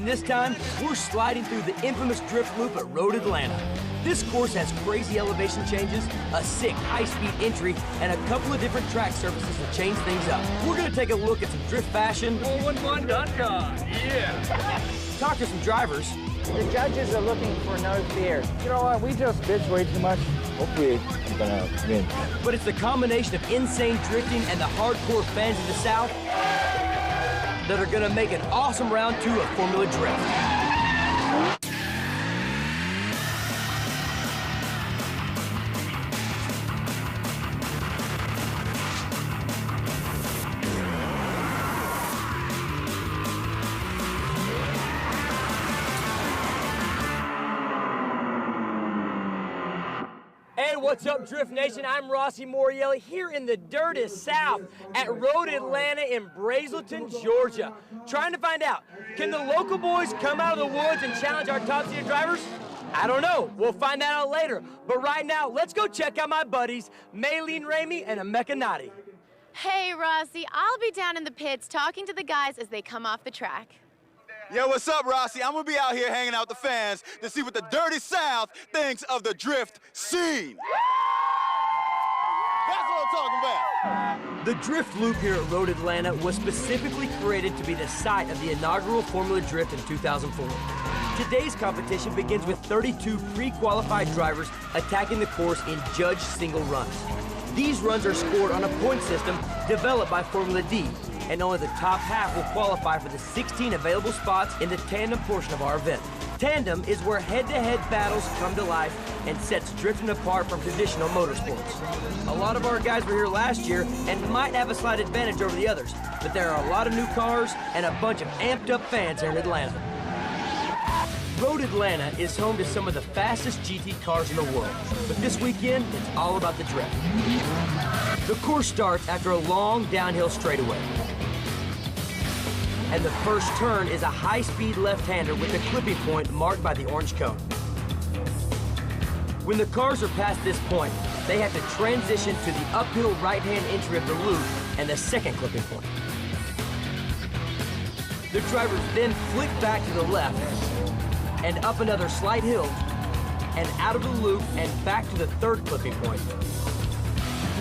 And this time, we're sliding through the infamous drift loop at Road Atlanta. This course has crazy elevation changes, a sick high-speed entry, and a couple of different track surfaces to change things up. We're gonna take a look at some drift fashion. 411.com, yeah. Talk to some drivers. The judges are looking for no fear. You know what, we just bitch way too much. Hopefully, I'm gonna win. But it's the combination of insane drifting and the hardcore fans of the South that are gonna make an awesome round 2 of Formula Drift. Hey, what's up, Drift Nation? I'm Rossi Morielli here in the dirty South at Road Atlanta in Brazelton, Georgia. Trying to find out, can the local boys come out of the woods and challenge our top-tier drivers? I don't know. We'll find that out later. But right now, let's go check out my buddies, Maylene Ramey and Emeka Nadi. Hey, Rossi. I'll be down in the pits talking to the guys as they come off the track. Yo, what's up, Rossi? I'm gonna be out here hanging out with the fans to see what the Dirty South thinks of the drift scene. That's what I'm talking about. The drift loop here at Road Atlanta was specifically created to be the site of the inaugural Formula Drift in 2004. Today's competition begins with 32 pre-qualified drivers attacking the course in judged single runs. These runs are scored on a point system developed by Formula D, and only the top half will qualify for the 16 available spots in the tandem portion of our event. Tandem is where head-to-head battles come to life and sets drifting apart from traditional motorsports. A lot of our guys were here last year and might have a slight advantage over the others, but there are a lot of new cars and a bunch of amped-up fans here in Atlanta. Road Atlanta is home to some of the fastest GT cars in the world, but this weekend, it's all about the drift. The course starts after a long downhill straightaway. And the first turn is a high-speed left-hander with a clipping point marked by the orange cone. When the cars are past this point, they have to transition to the uphill right-hand entry of the loop and the second clipping point. The drivers then flick back to the left and up another slight hill and out of the loop and back to the third clipping point.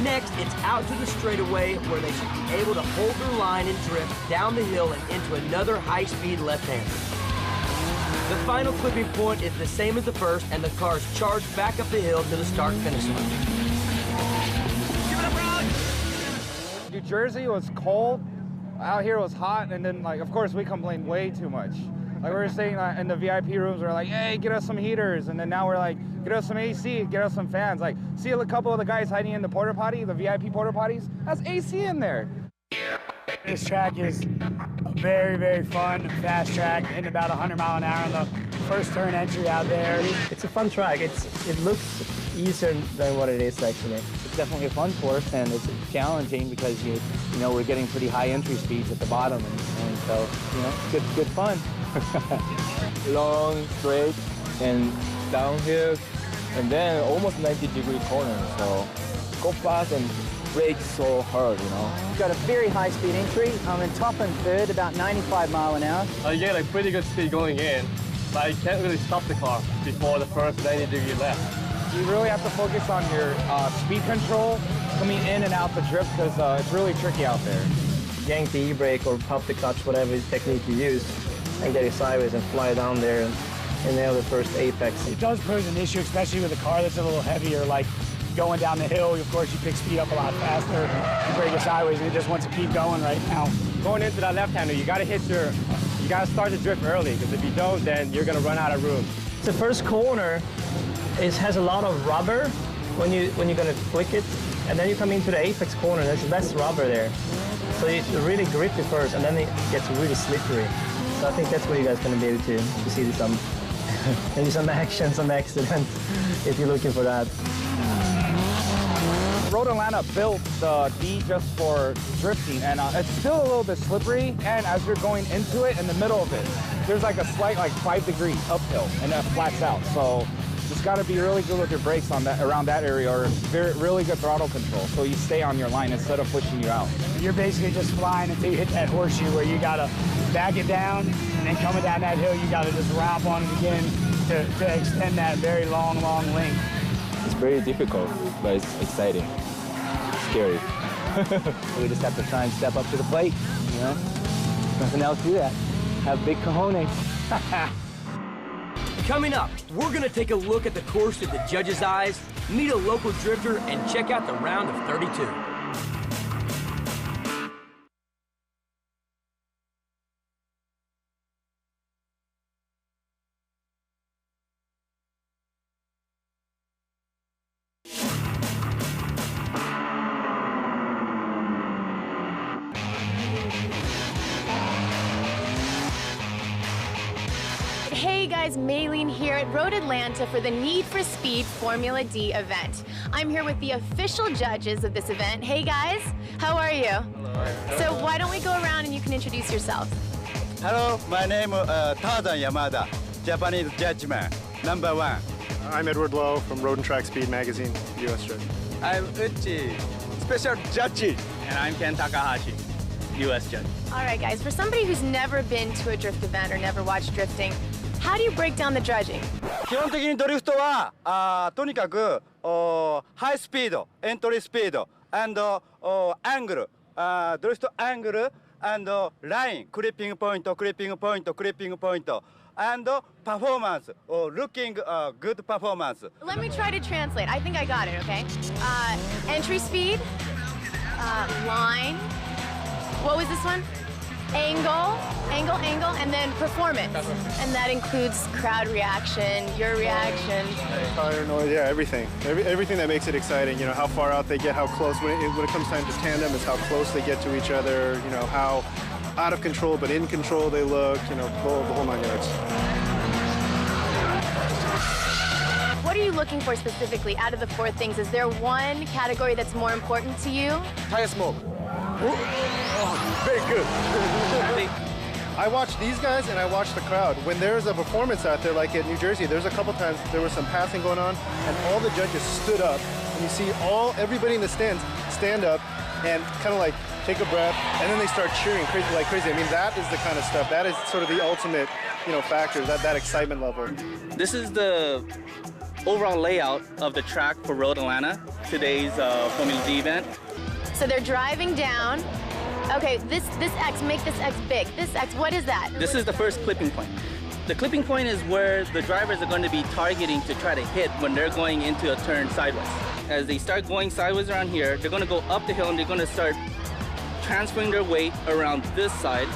Next, it's out to the straightaway where they should be able to hold their line and drift down the hill and into another high-speed left-hander. The final clipping point is the same as the first, and the cars charge back up the hill to the start-finish line. Give it up, Rod! New Jersey was cold, out here was hot, and then, like, of course, we complained way too much. Like, we were saying in the VIP rooms, we're like, hey, get us some heaters. And then now we're like, get us some AC, get us some fans. Like, see a couple of the guys hiding in the porta potty, the VIP porta potties? That's AC in there. This track is a very, very fun, fast track, hitting about 100 miles an hour on the first turn entry out there. It's a fun track. It looks easier than what it is, actually. It's definitely a fun course, and it's challenging because, you know, we're getting pretty high entry speeds at the bottom, and so, you know, good fun. Long, straight, and downhill, and then almost 90-degree corner. So go fast and brake so hard, you know. We've got a very high-speed entry. I'm in top and third, about 95 miles an hour. I get a pretty good speed going in, but I can't really stop the car before the first 90-degree left. You really have to focus on your speed control coming in and out the drift because it's really tricky out there. Yank the e-brake or pop the clutch, whatever technique you use, and get it sideways and fly down there and nail the first apex. It does pose an issue, especially with a car that's a little heavier, like going down the hill. Of course, you pick speed up a lot faster, you brake it sideways, and it just wants to keep going right now. Going into that left-hander, you gotta start the drift early, because if you don't, then you're gonna run out of room. The first corner has a lot of rubber when you're gonna flick it, and then you come into the apex corner, there's less rubber there. So you really grip it first, and then it gets really slippery. So I think that's where you guys are going to be able to see some, maybe some action, some accidents, if you're looking for that. Road Atlanta built the D just for drifting, and it's still a little bit slippery, and as you're going into it, in the middle of it, there's like a slight 5-degree uphill, and that flats out. So just got to be really good with your brakes on that, around that area, or really good throttle control, so you stay on your line instead of pushing you out. You're basically just flying until you hit that horseshoe where you gotta back it down, and then coming down that hill, you gotta just romp on it again to extend that very long length. It's very difficult, but it's exciting. Scary. We just have to try and step up to the plate, you know? Nothing else to do that. Have big cojones. Coming up, we're gonna take a look at the course through the judges' eyes, meet a local drifter, and check out the round of 32. Hey guys, Maylene here at Road Atlanta for the Need for Speed Formula D event. I'm here with the official judges of this event. Hey guys, how are you? Hello. So why don't we go around and you can introduce yourselves. Hello, my name is Tarzan Yamada, Japanese judgeman, #1. I'm Edward Lowe from Road and Track Speed Magazine, U.S. Judge. I'm Uchi, special judge. And I'm Ken Takahashi, U.S. Judge. All right guys, for somebody who's never been to a drift event or never watched drifting, how do you break down the judging? 基本的にドリフトはとにかくハイスピード、エントリースピード、and アングル、ドリフトアングル、and ライン、クリッピングポイント、クリッピングポイント、クリッピングポイント、and パフォーマンス、looking good performance. Let me try to translate. I think I got it, okay? Entry speed, line, what was this one? Angle, and then performance. And that includes crowd reaction, your reaction. Tire noise, yeah, everything. Everything that makes it exciting. You know, how far out they get, how close. When it comes time to tandem, it's how close they get to each other. You know, how out of control but in control they look. You know, the whole 9 yards. What are you looking for specifically out of the 4 things? Is there one category that's more important to you? Tire smoke. Very good. I watch these guys and I watch the crowd. When there's a performance out there, like at New Jersey, there's a couple times there was some passing going on, and all the judges stood up, and you see everybody in the stands stand up and kind of like take a breath, and then they start cheering like crazy. I mean, that is the kind of stuff. That is sort of the ultimate, you know, factor. That excitement level. This is the overall layout of the track for Road Atlanta, today's Formula D event. So they're driving down. Okay, this X, make this X big. This X, what is that? This is the first clipping point. The clipping point is where the drivers are going to be targeting to try to hit when they're going into a turn sideways. As they start going sideways around here, they're going to go up the hill and they're going to start transferring their weight around this side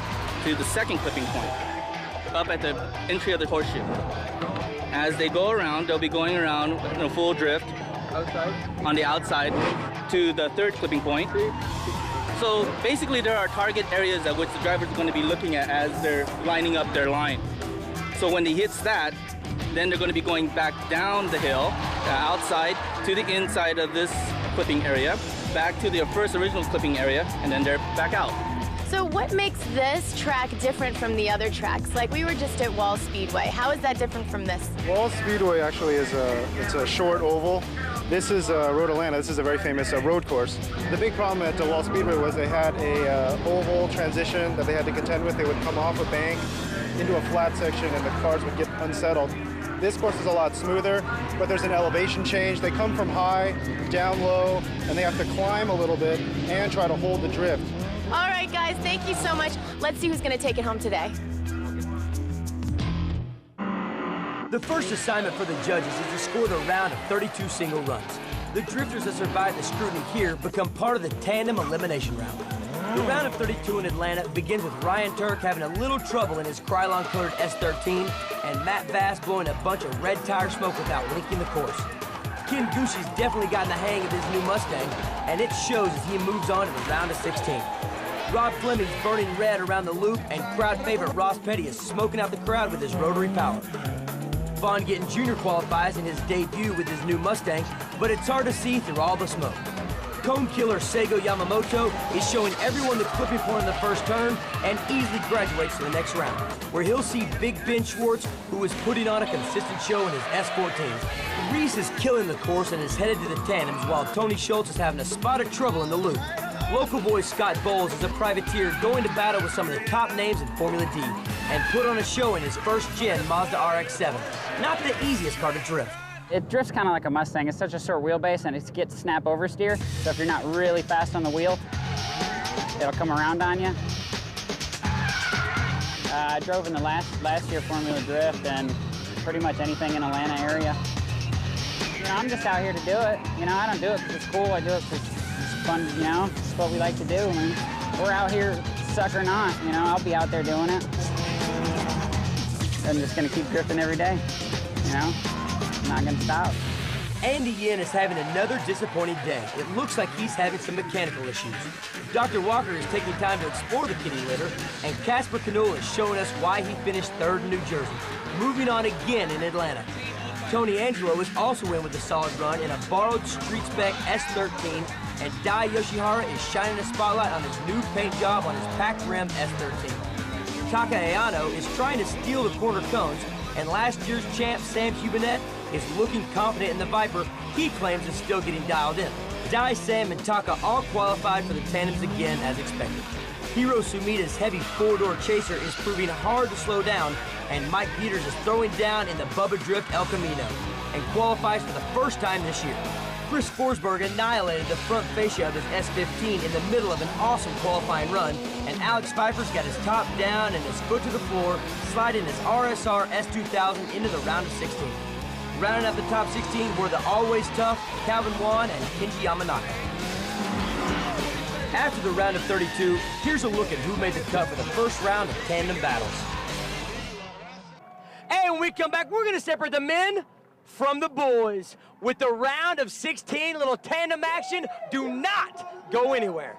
to the second clipping point, up at the entry of the horseshoe. As they go around, they'll be going around in a full drift on the outside to the third clipping point. So basically there are target areas at which the drivers are going to be looking at as they're lining up their line. So when he hits that, then they're going to be going back down the hill, outside to the inside of this clipping area, back to their first original clipping area, and then they're back out. So what makes this track different from the other tracks? Like we were just at Wall Speedway. How is that different from this? Wall Speedway actually is it's a short oval. This is Road Atlanta. This is a very famous road course. The big problem at Wall Speedway was they had a oval transition that they had to contend with. They would come off a bank into a flat section and the cars would get unsettled. This course is a lot smoother, but there's an elevation change. They come from high, down low, and they have to climb a little bit and try to hold the drift. All right, guys, thank you so much. Let's see who's going to take it home today. The first assignment for the judges is to score the round of 32 single runs. The drifters that survive the scrutiny here become part of the tandem elimination round. The round of 32 in Atlanta begins with Ryan Turk having a little trouble in his Krylon-colored S13 and Matt Bass blowing a bunch of red tire smoke without linking the course. Ken Gucci's definitely gotten the hang of his new Mustang, and it shows as he moves on to the round of 16. Rob Fleming's burning red around the loop, and crowd favorite Ross Petty is smoking out the crowd with his rotary power. Vaughn Gittin Jr. qualifies in his debut with his new Mustang, but it's hard to see through all the smoke. Cone killer Seigo Yamamoto is showing everyone the clipping point in the first turn and easily graduates to the next round, where he'll see Big Ben Schwartz, who is putting on a consistent show in his S14. Reese is killing the course and is headed to the tandems, while Tony Schultz is having a spot of trouble in the loop. Local boy Scott Bowles is a privateer going to battle with some of the top names in Formula D and put on a show in his first-gen Mazda RX-7. Not the easiest car to drift. It drifts kind of like a Mustang. It's such a short wheelbase and it gets snap oversteer. So if you're not really fast on the wheel, it'll come around on you. I drove in the last year Formula Drift and pretty much anything in Atlanta area. You know, I'm just out here to do it. You know, I don't do it because it's cool. I do it because it's fun, you know. It's what we like to do. I mean, we're out here, suck or not, you know, I'll be out there doing it. I'm just going to keep drifting every day, you know. I'm not going to stop. Andy Yin is having another disappointing day. It looks like he's having some mechanical issues. Dr. Walker is taking time to explore the kitty litter, and Casper Canola is showing us why he finished third in New Jersey, moving on again in Atlanta. Tony Angelo is also in with a solid run in a borrowed street spec S13, and Dai Yoshihara is shining a spotlight on his new paint job on his packed rim S13. Taka Ayano is trying to steal the corner cones, and last year's champ Sam Hubinet is looking confident in the Viper he claims is still getting dialed in. Dai, Sam, and Taka all qualified for the tandems again as expected. Hiro Sumida's heavy four-door chaser is proving hard to slow down, and Mike Peters is throwing down in the Bubba Drift El Camino and qualifies for the first time this year. Chris Forsberg annihilated the front fascia of his S15 in the middle of an awesome qualifying run, and Alex Pfeiffer's got his top down and his foot to the floor, sliding his RSR S2000 into the round of 16. Rounding out the top 16 were the always tough Calvin Wan and Kenji Yamanaka. After the round of 32, here's a look at who made the cut for the first round of tandem battles. And when we come back, we're going to separate the men from the boys with the round of 16, little tandem action. Do not go anywhere.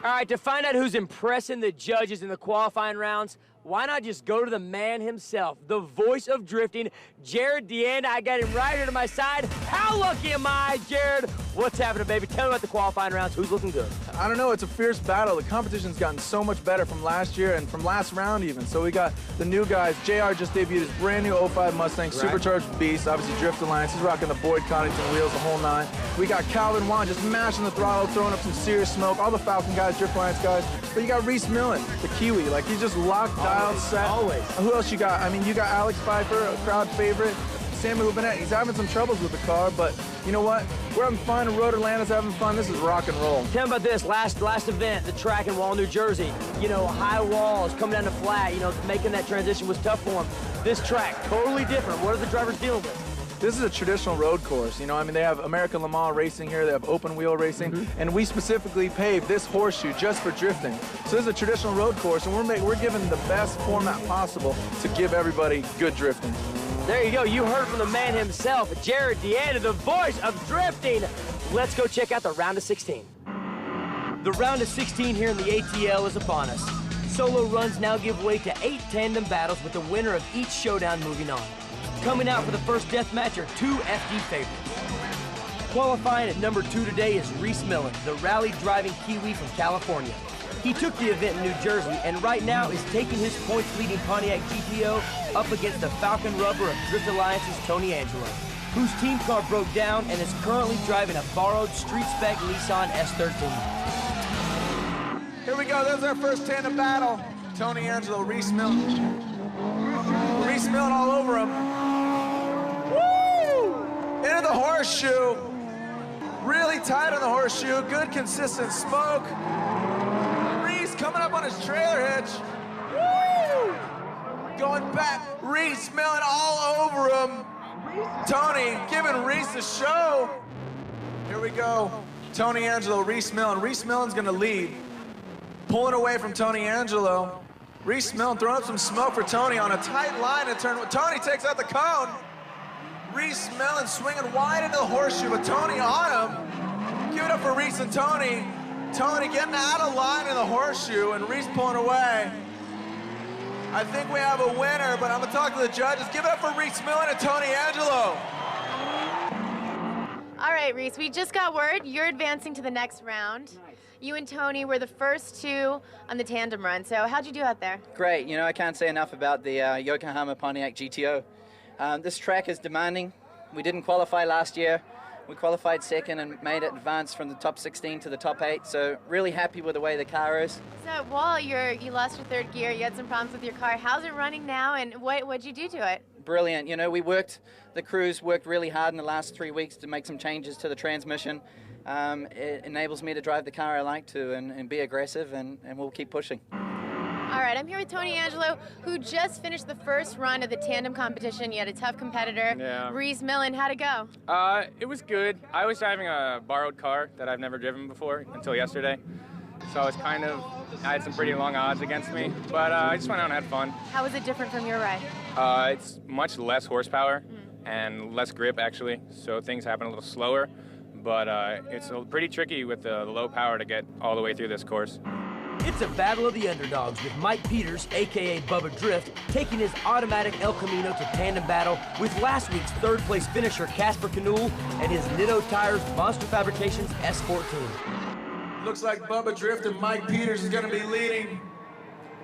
All right, to find out who's impressing the judges in the qualifying rounds, why not just go to the man himself, the voice of drifting, Jared Deanda. I got him right here to my side. How lucky am I, Jared? What's happening, baby? Tell me about the qualifying rounds. Who's looking good? I don't know. It's a fierce battle. The competition's gotten so much better from last year and from last round even. So we got the new guys. JR just debuted his brand new 05 Mustang, supercharged beast, obviously Drift Alliance. He's rocking the Boyd Coddington wheels, the whole nine. We got Calvin Wan just mashing the throttle, throwing up some serious smoke. All the Falcon guys, Drift Alliance guys. But you got Reese Millen, the Kiwi. Like, he's just locked, dialed, set. Always. Who else you got? I mean, you got Alex Pfeiffer, a crowd favorite. Samuel Bennett, he's having some troubles with the car, but you know what? We're having fun, and Road Atlanta's having fun. This is rock and roll. Tell me about this last event, the track in Wall, New Jersey. You know, high walls, coming down to flat, you know, making that transition was tough for him. This track, totally different. What are the drivers dealing with? This is a traditional road course, you know, I mean, they have American Le Mans racing here, they have open wheel racing, and we specifically paved this horseshoe just for drifting. So this is a traditional road course, and we're giving the best format possible to give everybody good drifting. There you go, you heard from the man himself, Jared Deanda, the voice of drifting. Let's go check out the round of 16. The round of 16 here in the ATL is upon us. Solo runs now give way to 8 tandem battles with the winner of each showdown moving on. Coming out for the first death match are 2 FD favorites. Qualifying at number 2 today is Reese Millen, the rally-driving Kiwi from California. He took the event in New Jersey and right now is taking his points-leading Pontiac GTO up against the Falcon Rubber of Drift Alliance's Tony Angelo, whose team car broke down and is currently driving a borrowed street-spec Nissan S13. Here we go, there's our first tandem battle. Tony Angelo, Reese Millen. Reese Millen all over him. Woo! Into the horseshoe. Really tight on the horseshoe. Good consistent smoke. Reese coming up on his trailer hitch. Woo! Going back. Reese Millen all over him. Tony giving Reese a show. Here we go. Tony Angelo, Reese Millen. Reese Millen's gonna lead. Pulling away from Tony Angelo. Reese Millen throwing up some smoke for Tony on a tight line in turn. Tony takes out the cone. Reese Mellon swinging wide into the horseshoe, but Tony on him. Give it up for Reese and Tony. Tony getting out of line in the horseshoe, and Reese pulling away. I think we have a winner, but I'm gonna talk to the judges. Give it up for Reese Mellon and Tony Angelo. All right, Reese, we just got word you're advancing to the next round. You and Tony were the first two on the tandem run, so how'd you do out there? Great. You know, I can't say enough about the Yokohama Pontiac GTO. This track is demanding. We didn't qualify last year. We qualified second and made it advance from the top 16 to the top 8, so really happy with the way the car is. So, Wall, you lost your third gear, you had some problems with your car. How's it running now, and what'd you do to it? Brilliant. You know, the crews worked really hard in the last 3 weeks to make some changes to the transmission. It enables me to drive the car I like to and be aggressive, and we'll keep pushing. All right, I'm here with Tony Angelo, who just finished the first run of the tandem competition. You had a tough competitor, Reese Mellon. How'd it go? It was good. I was driving a borrowed car that I've never driven before until yesterday. So I had some pretty long odds against me, but I just went out and had fun. How was it different from your ride? It's much less horsepower and less grip, actually, so things happen a little slower, but it's pretty tricky with the low power to get all the way through this course. It's a battle of the underdogs with Mike Peters, a.k.a. Bubba Drift, taking his automatic El Camino to tandem battle with last week's third-place finisher Casper Knoll and his Nitto Tires Monster Fabrications S14. Looks like Bubba Drift and Mike Peters is going to be leading.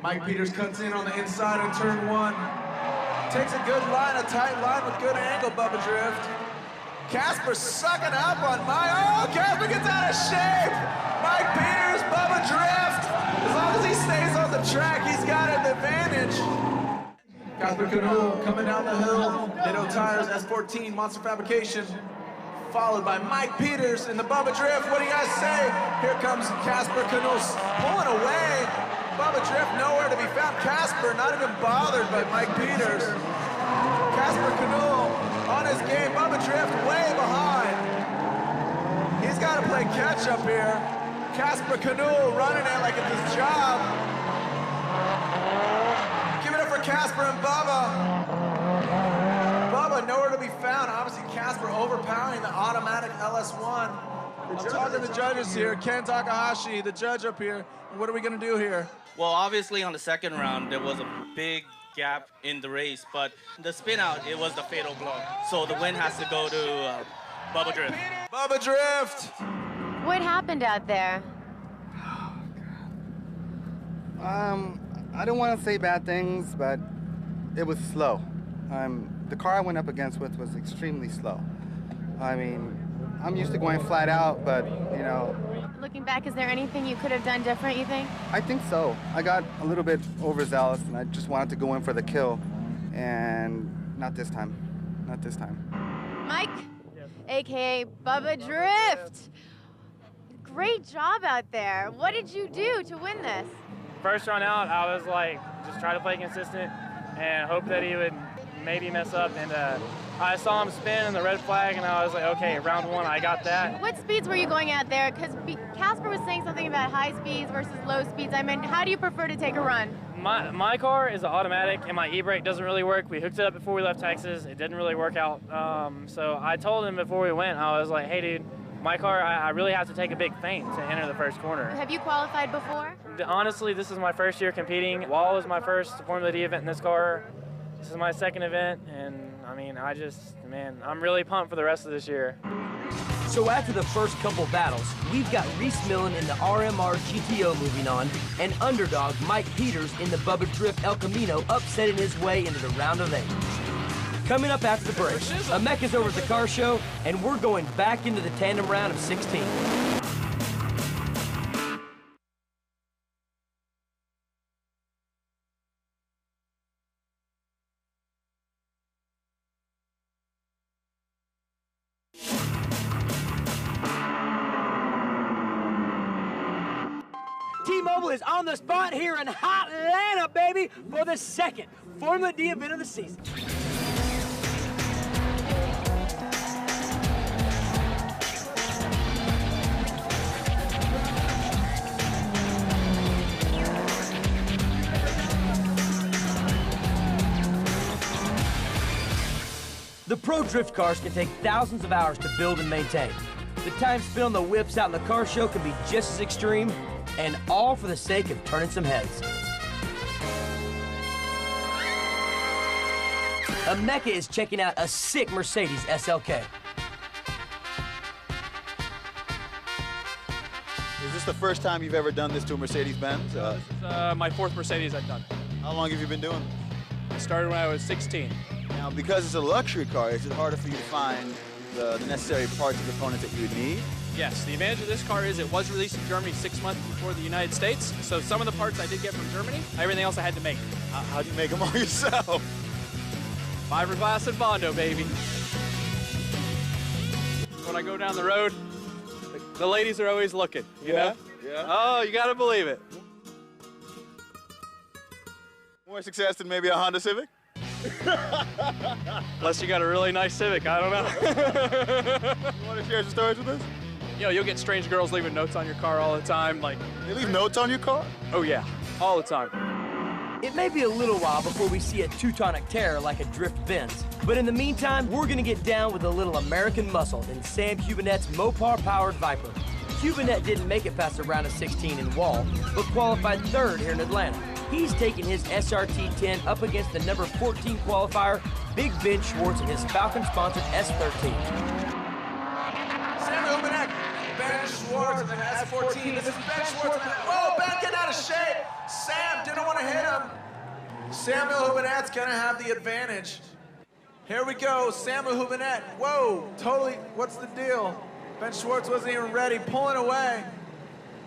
Mike Peters cuts in on the inside on turn 1. Takes a good line, a tight line with good angle, Bubba Drift. Casper sucking up on Mike. Oh, Casper gets out of shape. Mike Peters, Bubba Drift. As long as he stays on the track, he's got an advantage. Casper Knoll coming down the hill. Nitto Tires S14 Monster Fabrication. Followed by Mike Peters in the Bubba Drift. What do you guys say? Here comes Casper Knoll pulling away. Bubba Drift nowhere to be found. Casper not even bothered by Mike Peters. Casper Knoll on his game. Bubba Drift way behind. He's got to play catch up here. Casper Knoll running it like it's his job. Give it up for Casper and Bubba. Bubba nowhere to be found. Obviously Casper overpowering the automatic LS1. I'm talking to the judges here. Ken Takahashi, the judge up here. What are we going to do here? Well, obviously on the second round, there was a big gap in the race, but the spin out, it was the fatal blow. So the win has to go to Bubba Drift. Bubba Drift! What happened out there? I don't want to say bad things, but it was slow. The car I went up against with was extremely slow. I mean, I'm used to going flat out, but, you know. Looking back, is there anything you could have done different, you think? I think so. I got a little bit overzealous, and I just wanted to go in for the kill, and not this time. Not this time. Mike, a.k.a. Bubba Drift. Great job out there. What did you do to win this? First run out, I was like, just try to play consistent and hope that he would maybe mess up. And I saw him spin in the red flag, and I was like, okay, round 1, I got that. What speeds were you going at there? Because Casper was saying something about high speeds versus low speeds. I mean, how do you prefer to take a run? My car is an automatic, and my e-brake doesn't really work. We hooked it up before we left Texas. It didn't really work out. So I told him before we went, I was like, hey, dude, my car, I really have to take a big feint to enter the first corner. Have you qualified before? Honestly, this is my first year competing. Wall was my first Formula D event in this car. This is my second event, and I mean, I'm really pumped for the rest of this year. So after the first couple battles, we've got Reese Mellon in the RMR GTO moving on, and underdog Mike Peters in the Bubba Drift El Camino upsetting his way into the round of 8. Coming up after the break, Emeka's over at the car show, and we're going back into the tandem round of 16. T-Mobile is on the spot here in hot Atlanta, baby, for the second Formula D event of the season. The pro drift cars can take thousands of hours to build and maintain. The time spent on the whips out in the car show can be just as extreme, and all for the sake of turning some heads. Emeka is checking out a sick Mercedes SLK. Is this the first time you've ever done this to a Mercedes-Benz? This is my fourth Mercedes I've done. How long have you been doing this? I started when I was 16. Now, because it's a luxury car, is it harder for you to find the necessary parts and components that you would need? Yes, the advantage of this car is it was released in Germany 6 months before the United States, so some of the parts I did get from Germany, everything else I had to make. How'd you make them all yourself? Fiberglass and Bondo, baby. When I go down the road, the ladies are always looking, you know? Yeah. Oh, you gotta believe it. More success than maybe a Honda Civic? Unless you got a really nice Civic, I don't know. You want to share some stories with us? You know, you'll get strange girls leaving notes on your car all the time. Like, they leave notes on your car? Oh yeah, all the time. It may be a little while before we see a Teutonic terror like a drift Benz, but in the meantime, we're gonna get down with a little American muscle in Sam Hubinette's Mopar-powered Viper. Hubinet didn't make it past the round of 16 in Wall, but qualified third here in Atlanta. He's taking his SRT-10 up against the number 14 qualifier, Big Ben Schwartz, in his Falcon-sponsored S13. Sam Hubinette, Ben Schwartz in the S14. This is Ben Schwartz. Whoa, Ben getting out of shape. Sam didn't want to hit him. Samuel Hubinette's gonna have the advantage. Here we go, Samuel Hubinette. Whoa, totally, what's the deal? Ben Schwartz wasn't even ready, pulling away.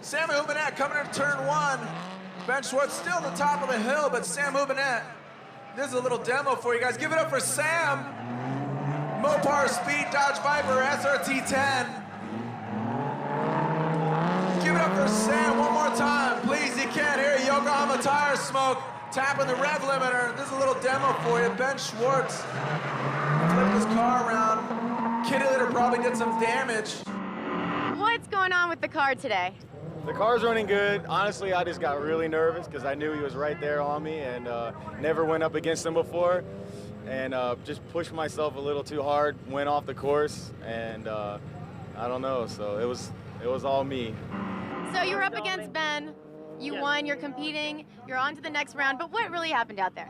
Samuel Hubinette coming into turn one. Ben Schwartz still at the top of the hill, but Sam Hubinette. This is a little demo for you guys. Give it up for Sam. Mopar Speed Dodge Viper SRT-10. Give it up for Sam one more time. Please, you can't hear Yokohama tire smoke. Tapping the rev limiter. This is a little demo for you. Ben Schwartz flipped his car around. Kitty litter probably did some damage. What's going on with the car today? The car's running good. Honestly, I just got really nervous because I knew he was right there on me and never went up against him before. And just pushed myself a little too hard, went off the course, and I don't know, so it was all me. So you were up against Ben, you won, you're competing, you're on to the next round, but what really happened out there?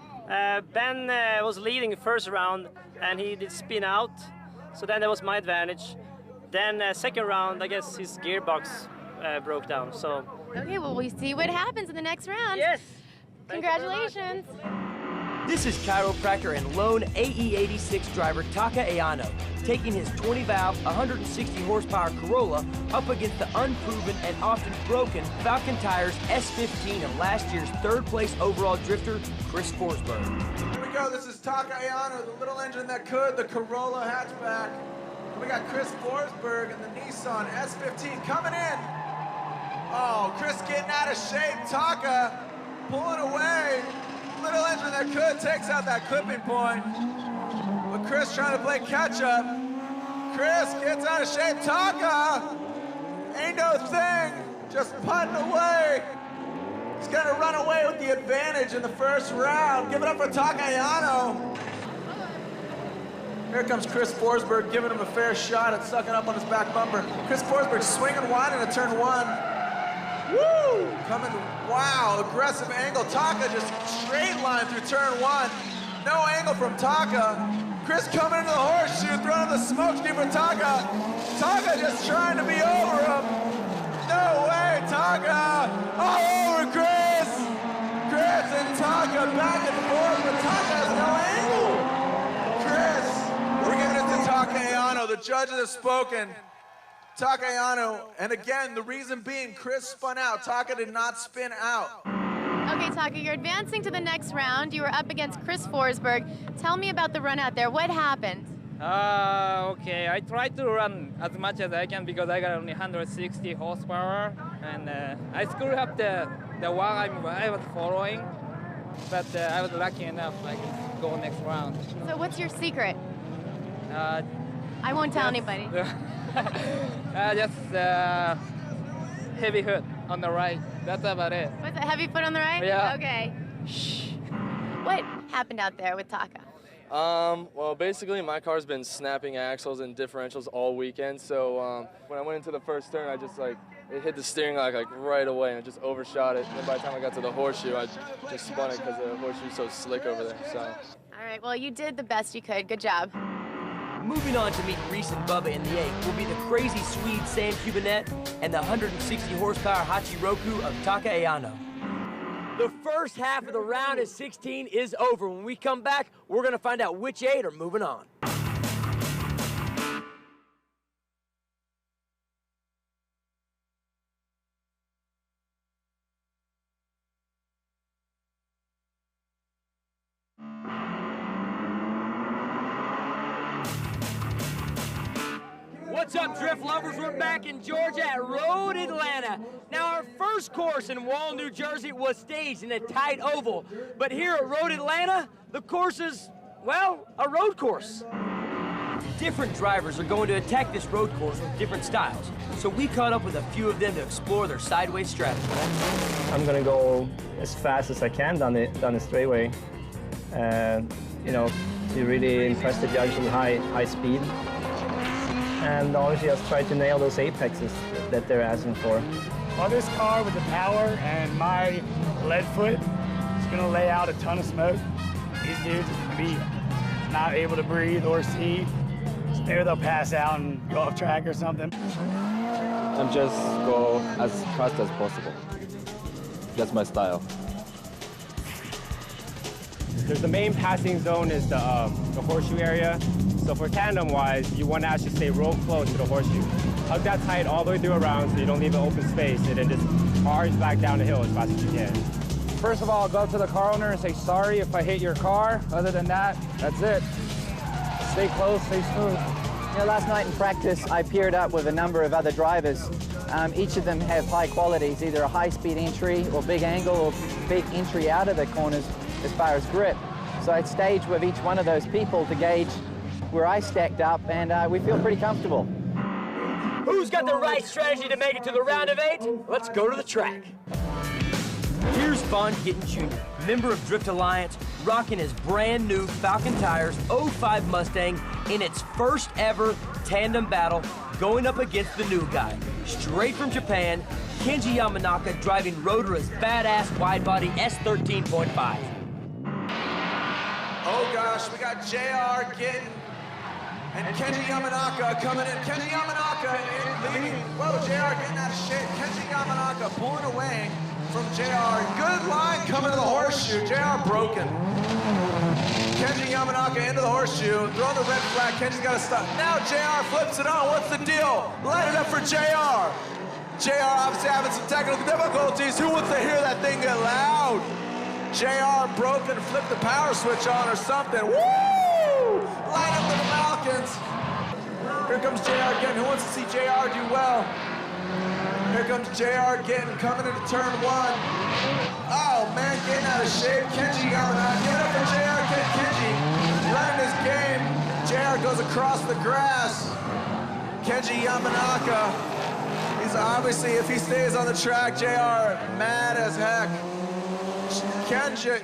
Ben was leading the first round and he did spin out, so then that was my advantage. Then second round, I guess his gearbox broke down, so. Okay, well, we see what happens in the next round. Yes. Congratulations. This is chiropractor and lone AE86 driver Taka Ayano, taking his 20-valve, 160-horsepower Corolla up against the unproven and often broken Falcon Tires S15 of last year's third-place overall drifter, Chris Forsberg. Here we go, this is Taka Ayano, the little engine that could, the Corolla hatchback. We got Chris Forsberg and the Nissan S15 coming in. Oh, Chris getting out of shape, Taka pulling away. Little engine that could takes out that clipping point. But Chris trying to play catch up. Chris gets out of shape. Taka ain't no thing, just putting away. He's gonna run away with the advantage in the first round. Give it up for Taka Ayano. Here comes Chris Forsberg giving him a fair shot at sucking up on his back bumper. Chris Forsberg swinging wide into turn one. Woo! Coming, wow, aggressive angle. Taka just straight line through turn one. No angle from Taka. Chris coming into the horseshoe, throwing the smoke screen for Taka. Taka just trying to be over him. No way, Taka! All over Chris! Chris and Taka back and forth, but Taka has no angle. Chris, we're giving it to Taka Ayano. The judges have spoken. Taka Ayano, and again, the reason being Chris spun out. Taka did not spin out. Okay, Taka, you're advancing to the next round. You were up against Chris Forsberg. Tell me about the run out there. What happened? Okay, I tried to run as much as I can because I got only 160 horsepower, and I screwed up the wall I was following, but I was lucky enough I could go next round. So what's your secret? I won't tell anybody. Just heavy hood on the right. That's about it. What's a heavy foot on the right? Yeah. Okay. Shh. What happened out there with Taka? Well, basically my car's been snapping axles and differentials all weekend, so when I went into the first turn, I just it hit the steering like right away and it just overshot it. And then by the time I got to the horseshoe, I just spun it because the horseshoe's so slick over there, so. All right, well, you did the best you could. Good job. Moving on to meet Reese and Bubba in the 8 will be the crazy Swede Sam Cubanet and the 160 horsepower Hachiroku of Taka Ayano. The first half of the round of 16 is over. When we come back, we're gonna find out which 8 are moving on. What's up, drift lovers? We're back in Georgia at Road Atlanta. Now, our first course in Wall, New Jersey was staged in a tight oval. But here at Road Atlanta, the course is, well, a road course. Different drivers are going to attack this road course with different styles. So we caught up with a few of them to explore their sideways strategy. I'm gonna go as fast as I can down the straightaway. You know, to really impress the judge with high speed. And obviously just try to nail those apexes that they're asking for. Well, this car with the power and my lead foot is gonna lay out a ton of smoke. These dudes are gonna be not able to breathe or see. Maybe they'll pass out and go off track or something. I'm just go as fast as possible. That's my style. There's the main passing zone is the horseshoe area. So for tandem-wise, you want to actually stay real close to the horseshoe. Hug that tight all the way through around so you don't leave an open space, and then just charge back down the hill as fast as you can. First of all, I'll go up to the car owner and say sorry if I hit your car. Other than that, that's it. Stay close, stay smooth. You know, last night in practice, I paired up with a number of other drivers. Each of them have high qualities, either a high-speed entry or big angle or big entry out of the corners as far as grip. So I staged with each one of those people to gauge where I stacked up, and we feel pretty comfortable. Who's got the right strategy to make it to the round of 8? Let's go to the track. Here's Vaughn Gittin Jr., member of Drift Alliance, rocking his brand new Falcon Tires 05 Mustang in its first ever tandem battle, going up against the new guy. Straight from Japan, Kenji Yamanaka driving Rotara's badass wide-body S13.5. Oh gosh, we got JR Gittin and Kenji Yamanaka coming in. Kenji Yamanaka in leading. Whoa, JR getting out of shape. Kenji Yamanaka pulling away from JR. Good line coming to the horseshoe. JR broken. Kenji Yamanaka into the horseshoe. Throwing the red flag. Kenji's got to stop. Now JR flips it on. What's the deal? Light it up for JR. JR obviously having some technical difficulties. Who wants to hear that thing get loud? JR broken, flipped the power switch on or something. Woo! Light up for the Falcons. Here comes JR Gittin. Who wants to see JR do well? Here comes JR Gittin coming into turn 1. Oh man, getting out of shape. Kenji Yamanaka. Give it up for JR Gittin. Kenji running his game. JR goes across the grass. Kenji Yamanaka. He's obviously, if he stays on the track, JR mad as heck. Kenji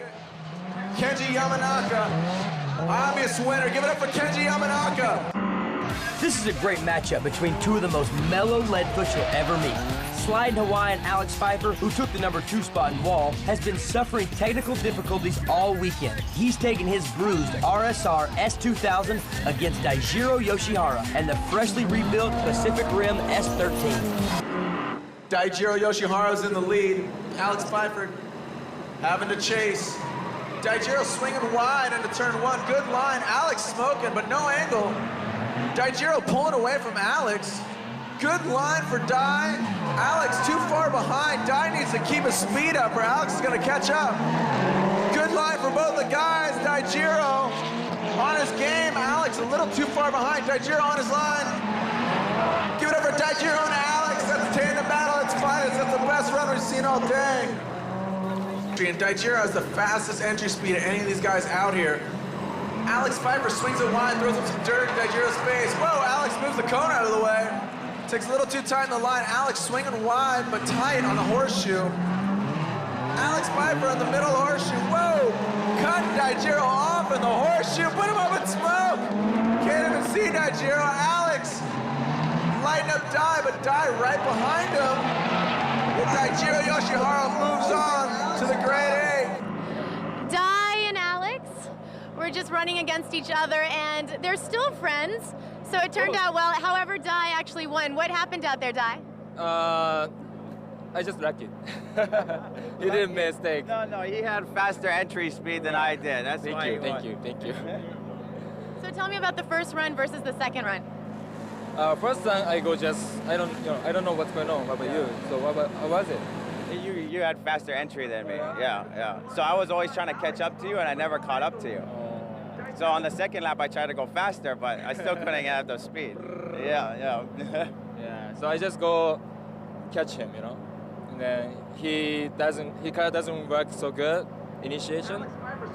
Yamanaka, obvious winner. Give it up for Kenji Yamanaka. This is a great matchup between two of the most mellow leadfoots you'll ever meet. Sliding Hawaiian Alex Pfeiffer, who took the number 2 spot in Wall, has been suffering technical difficulties all weekend. He's taken his bruised RSR S2000 against Daijiro Yoshihara and the freshly rebuilt Pacific Rim S13. Daijiro Yoshihara's in the lead. Alex Pfeiffer having to chase. Daijiro swinging wide into turn 1. Good line. Alex smoking, but no angle. Daijiro pulling away from Alex. Good line for Dai. Alex too far behind. Dai needs to keep his speed up or Alex is going to catch up. Good line for both the guys. Daijiro on his game. Alex a little too far behind. Daijiro on his line. Give it up for Daijiro and Alex. That's a tandem battle. It's fine. That's the best run we've seen all day. And Daijiro has the fastest entry speed of any of these guys out here. Alex Pfeiffer swings it wide, throws up some dirt in Daijiro's face. Whoa, Alex moves the cone out of the way. Takes a little too tight in the line. Alex swinging wide, but tight on the horseshoe. Alex Pfeiffer in the middle of the horseshoe. Whoa, cut Daijiro off in the horseshoe. horseshoe. Put him up in smoke. Can't even see Nigero. Alex lighting up Dai, but Dai right behind him. And Nigero Yoshihara moves on to the grade A. Dai and Alex were just running against each other, and they're still friends. So it turned out well. However, Dai actually won. What happened out there, Dai? I just lucky. He didn't mistake. No, he had faster entry speed than I did. That's why he won. Thank you. So tell me about the first run versus the second run. First time I go I don't know what's going on. What about you? So how was it? You had faster entry than me. Yeah. So I was always trying to catch up to you, and I never caught up to you. So on the second lap, I tried to go faster, but I still couldn't have the speed. Yeah. Yeah. So I just go catch him, and then his car doesn't work so good initiation,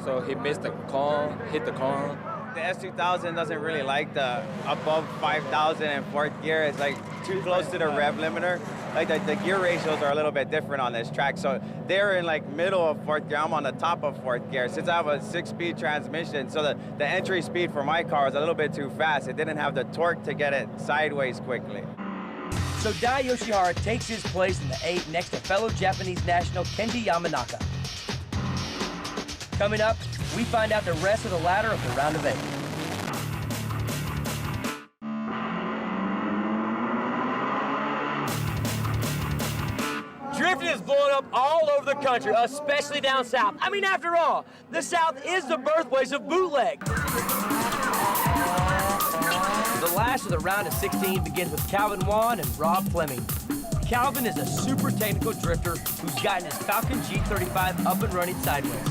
so he missed the cone, hit the cone. The S2000 doesn't really like the above 5,000 in fourth gear. It's like too close to the rev limiter. Like the gear ratios are a little bit different on this track. So they're in like middle of fourth gear. I'm on the top of fourth gear. Since I have a 6-speed transmission, so the entry speed for my car is a little bit too fast. It didn't have the torque to get it sideways quickly. So Dai Yoshihara takes his place in the 8 next to fellow Japanese national Kenji Yamanaka. Coming up, we find out the rest of the ladder of the round of 8. Drifting is blowing up all over the country, especially down south. I mean, after all, the South is the birthplace of bootleg. The last of the round of 16 begins with Calvin Wan and Rob Fleming. Calvin is a super technical drifter who's gotten his Falcon G35 up and running sideways.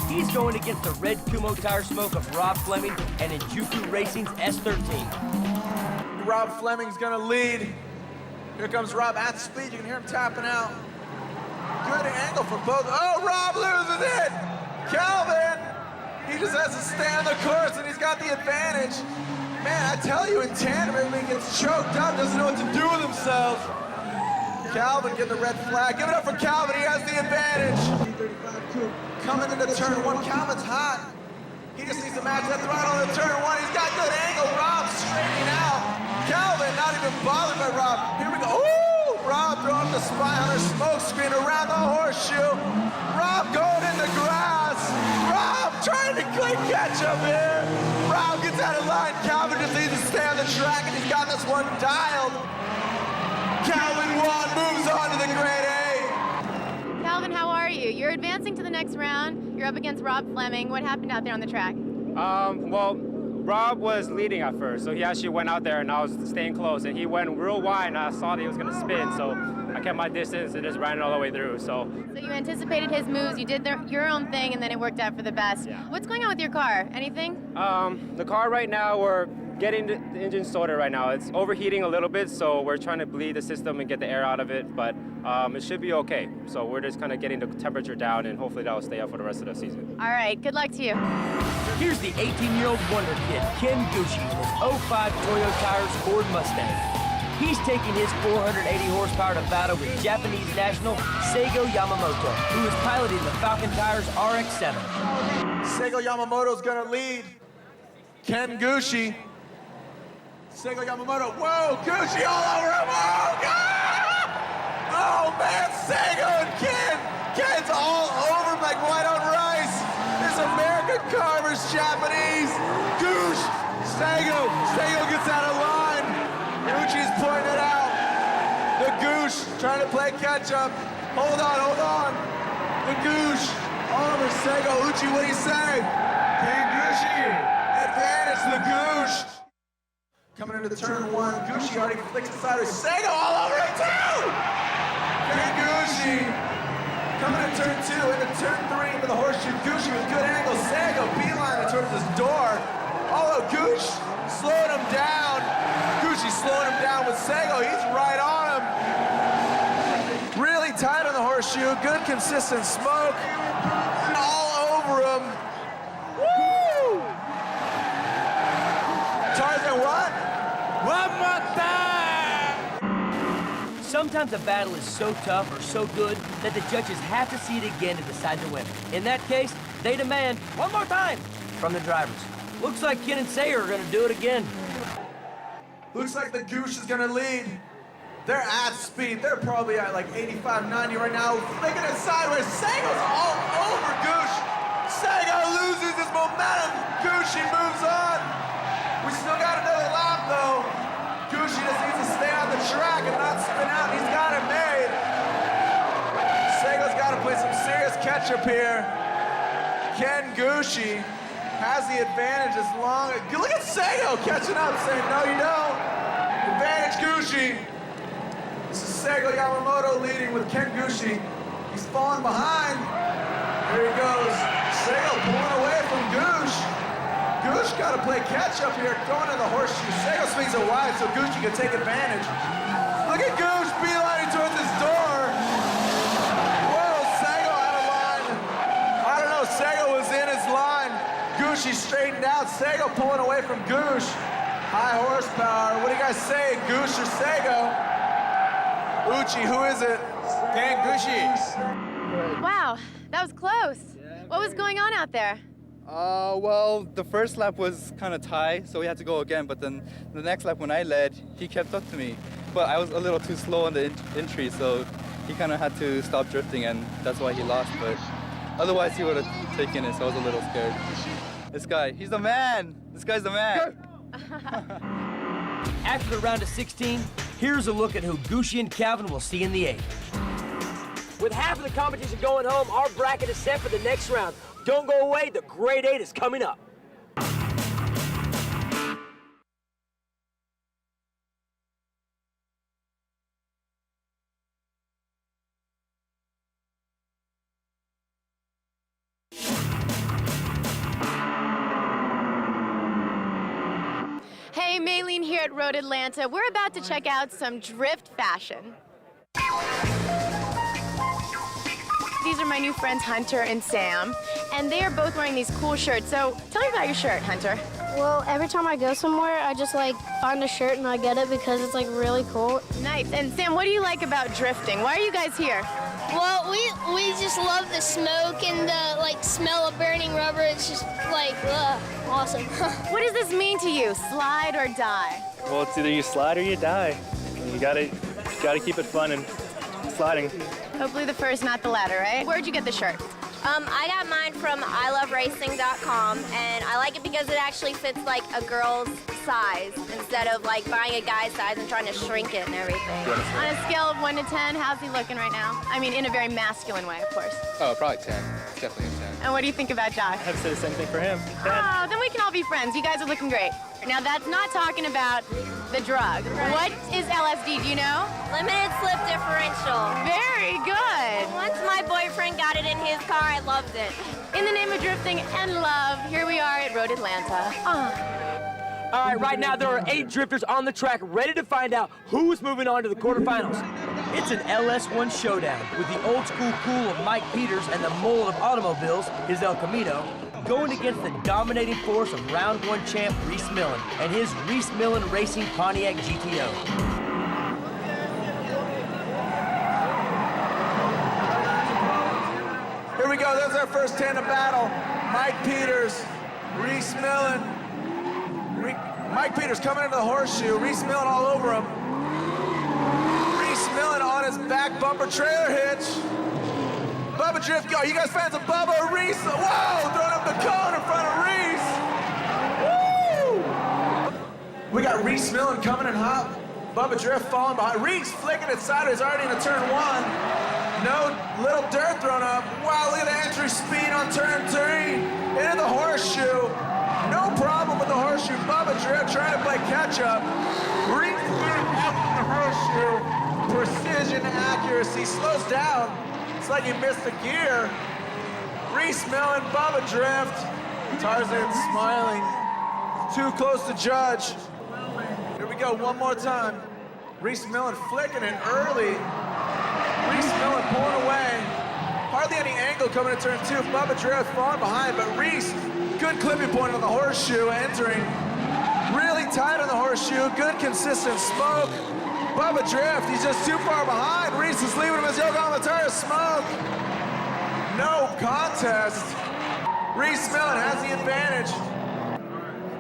He's going against the red Kumo tire smoke of Rob Fleming and Injuku Racing's S13. Rob Fleming's gonna lead. Here comes Rob at speed. You can hear him tapping out. Good angle for both. Oh, Rob loses it! Calvin! He just has to stay on the course and he's got the advantage. Man, I tell you, in tandem, everybody gets choked up, doesn't know what to do with themselves. Calvin getting the red flag. Give it up for Calvin, he has the advantage. Coming into turn 1, Calvin's hot. He just needs to match that throttle into turn 1. He's got good angle. Rob straightening out. Calvin not even bothered by Rob. Here we go. Ooh! Rob throwing the spy on her smoke screen around the horseshoe. Rob going in the grass. Rob trying to play catch up here. Rob gets out of line. Calvin just needs to stay on the track, and he's got this one dialed. Calvin Wan moves on to the grade A. Calvin, how are you? You're advancing to the next round. You're up against Rob Fleming. What happened out there on the track? Well, Rob was leading at first, so he actually went out there and I was staying close, and he went real wide and I saw that he was gonna spin, so I kept my distance and just ran it all the way through, So you anticipated his moves, you did your own thing, and then it worked out for the best. Yeah. What's going on with your car? Anything? The car right now, we're getting the engine sorted right now. It's overheating a little bit, so we're trying to bleed the system and get the air out of it, but it should be okay. So we're just kind of getting the temperature down, and hopefully that'll stay up for the rest of the season. All right, good luck to you. Here's the 18-year-old wonder kid, Ken Gucci, in his 05 Toyo Tires Ford Mustang. He's taking his 480 horsepower to battle with Japanese national Seigo Yamamoto, who is piloting the Falcon Tires RX-7. Seigo Yamamoto's gonna lead. Ken Gucci. Seigo Yamamoto. Whoa, Gucci all over him. Oh, God! Oh, man, Seigo and Ken. Ken's all over him like white on rice. This American car versus Japanese. Goosh. Seigo gets out of line. Gucci's pointing it out. The Goosh trying to play catch up. Hold on. The Goosh all over Seigo. Uchi, what do you say? Ken Gucci. Advantage to the Goosh. Coming into turn 1, Gucci already flicks it sideways. Seigo all over him too! Ken Gucci. Coming into turn 2, into turn 3, into the horseshoe. Gucci with good angle. Seigo beeline towards his door. Oh, Goosh slowing him down. Gucci slowing him down with Seigo. He's right on him. Really tight on the horseshoe. Good consistent smoke. All over him. Woo! Tarzan what? One more time! Sometimes a battle is so tough or so good that the judges have to see it again to decide the winner. In that case, they demand one more time from the drivers. Looks like Ken and Sayer are gonna do it again. Looks like the Goosh is gonna lead. They're at speed. They're probably at like 85, 90 right now. Flicking it sideways. Sego's all over Goosh. Sego loses his momentum. Gucci moves on. We still got another lap though. Gucci just needs to stay on the track and not spin out. He's got it made. Sego's got to play some serious catch-up here. Ken Gucci has the advantage as long as... Look at Sego catching up, saying, no, you don't. Advantage Gucci. This is Sego Yamamoto leading with Ken Gucci. He's falling behind. There he goes. Sego pulling away from Goosh. Goosh got to play catch-up here, going to the horseshoe. Sego swings it wide so Gucci can take advantage. Look at Goosh beelining towards his door. Sego was in his line. Gucci straightened out. Sego pulling away from Goosh. High horsepower. What do you guys say, Goosh or Sego? Uchi, who is it? Ken Gucci. Wow, that was close. What was going on out there? Well, the first lap was kind of tight, so we had to go again. But then the next lap when I led, he kept up to me. But I was a little too slow on the entry, so he kind of had to stop drifting, and that's why he lost. But otherwise, he would have taken it, so I was a little scared. This guy, he's the man. This guy's the man. After the round of 16, here's a look at who Gucci and Calvin will see in the 8. With half of the competition going home, our bracket is set for the next round. Don't go away, the Grade 8 is coming up. Hey, Maylene here at Road Atlanta. We're about to check out some drift fashion. These are my new friends, Hunter and Sam, and they are both wearing these cool shirts. So tell me about your shirt, Hunter. Well, every time I go somewhere, I just like find a shirt and I get it because it's like really cool. Nice. And Sam, what do you like about drifting? Why are you guys here? Well, we just love the smoke and the like smell of burning rubber. It's just like awesome. What does this mean to you? Slide or die? Well, it's either you slide or you die. You gotta keep it fun and sliding. Hopefully the first, not the latter, right? Where'd you get the shirt? I got mine from iloveracing.com, and I like it because it actually fits like a girl's size instead of like buying a guy's size and trying to shrink it and everything. On a scale of 1 to 10, how's he looking right now? I mean, in a very masculine way, of course. Oh, probably 10. Definitely a 10. And what do you think about Josh? I'd say the same thing for him. 10. Oh, then we can all be friends. You guys are looking great. Now, that's not talking about the drug. Right. What is LSD, do you know? Limited slip differential. Very good. Once my boyfriend got it in his car, I loved it. In the name of drifting and love, here we are at Road Atlanta. All right, right now there are 8 drifters on the track ready to find out who's moving on to the quarterfinals. It's an LS1 showdown with the old school cool of Mike Peters and the mold of automobiles, his El Camino, going against the dominating force of round 1 champ Reese Millen and his Reese Millen Racing Pontiac GTO. Here we go, there's our first tandem battle. Mike Peters, Reese Millen. Mike Peters coming into the horseshoe, Reese Millen all over him. Reese Millen on his back bumper trailer hitch. Bubba Drift, are you guys fans of Bubba or Reese? Whoa, throwing up the cone in front of Reese. Woo! We got Reese Millen coming in hot. Bubba Drift falling behind. Reese flicking it sideways, already into turn 1. No little dirt thrown up. Wow, look at the entry speed on turn 3. Into the horseshoe. No problem with the horseshoe. Bubba Drift trying to play catch up. Reese up the horseshoe. Precision, accuracy, slows down. It's like he missed a gear. Reese Millen, Bubba Drift. Tarzan smiling. Too close to judge. Here we go, one more time. Reese Millen flicking it early. Reese Millen pulling away. Hardly any angle coming to turn 2. Bubba Drift falling behind, but Reese, good clipping point on the horseshoe, entering. Really tight on the horseshoe, good consistent smoke. Bubba Drift, he's just too far behind. Reese is leaving him as Yokohama tire smoke. No contest. Reese Millen has the advantage.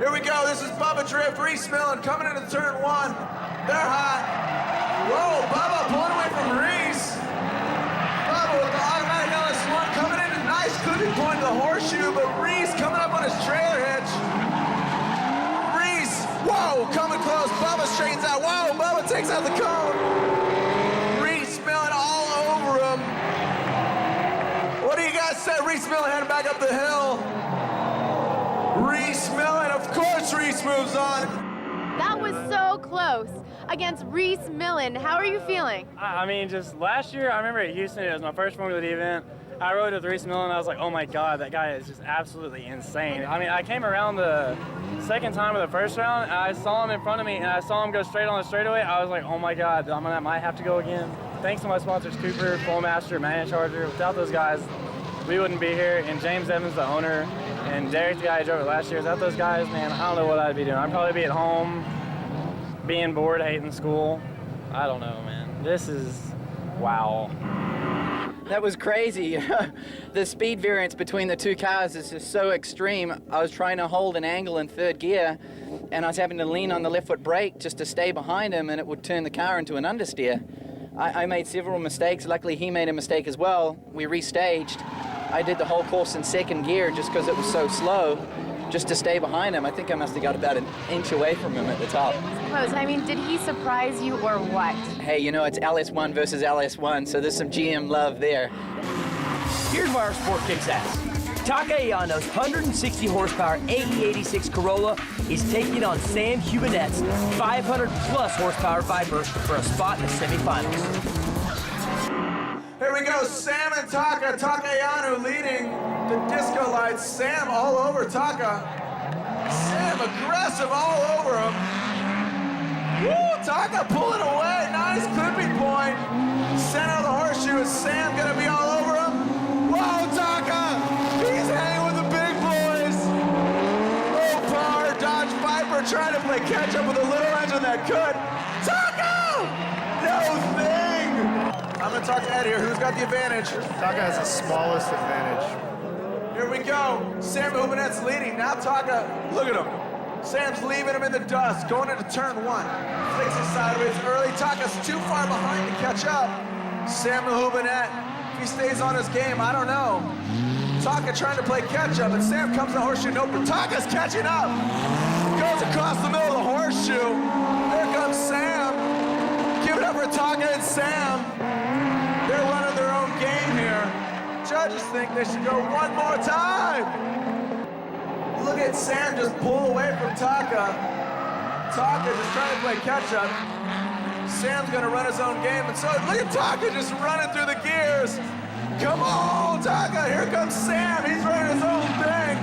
Here we go, this is Bubba Drift, Reese Millen coming into turn 1. They're hot. Whoa, Bubba pulling away from Reese. Bubba with the automatic LS1 coming in a nice clipping point to the horseshoe, but Reese coming up on his trailer hitch. Reese, whoa, coming close. Bubba straightens out. Whoa, Bubba takes out the cone. Reese Millen all over him. What do you guys say? Reese Millen heading back up the hill. Reese Millen, of course Reese moves on. That was so close against Reese Millen. How are you feeling? I mean, just last year, I remember at Houston, it was my first Formula D event. I rode with Reese Millen, and I was like, oh my God, that guy is just absolutely insane. I mean, I came around the second time of the first round, and I saw him in front of me, and I saw him go straight on the straightaway. I was like, oh my God, might have to go again. Thanks to my sponsors, Cooper, Flowmaster, Man Charger. Without those guys, we wouldn't be here. And James Evans, the owner, and Derek, the guy I drove it last year. Without those guys, man, I don't know what I'd be doing. I'd probably be at home, being bored, hating school. I don't know, man. This is, wow. That was crazy. The speed variance between the two cars is just so extreme. I was trying to hold an angle in third gear, and I was having to lean on the left foot brake just to stay behind him, and it would turn the car into an understeer. I made several mistakes. Luckily, he made a mistake as well. We restaged. I did the whole course in second gear just because it was so slow, just to stay behind him. I think I must have got about an inch away from him at the top. Close. I mean, did he surprise you or what? Hey, you know, it's LS1 versus LS1, so there's some GM love there. Here's why our sport kicks ass. Taka Ayano's 160 horsepower AE86 Corolla is taking on Sam Hubinette's 500 plus horsepower Viper for a spot in the semifinals. Here we go, Sam and Taka. Taka Ayano leading the disco lights. Sam all over Taka. Sam aggressive all over him. Woo, Taka pulling away. Nice clipping point. Center of the horseshoe. Is Sam gonna be all over him? Whoa, Taka! He's hanging with the big boys. Low power Dodge Viper trying to play catch up with a little engine that could. Taka! No thing! I'm gonna talk to Ed here. Who's got the advantage? Taka has the smallest advantage. Here we go. Sam Hubinette's leading. Now Taka, look at him. Sam's leaving him in the dust, going into turn 1. Flicks it sideways early. Taka's too far behind to catch up. Sam Hubinette, if he stays on his game, I don't know. Taka trying to play catch up, and Sam comes to the horseshoe. Nope, but Taka's catching up. Goes across the middle of the horseshoe. There comes Sam. Give it up for Taka and Sam. They're running their own game here. Judges think they should go one more time. Look at Sam just pull away from Taka. Taka just trying to play catch up. Sam's gonna run his own game, and so look at Taka just running through the gears. Come on, Taka, here comes Sam. He's running his own thing.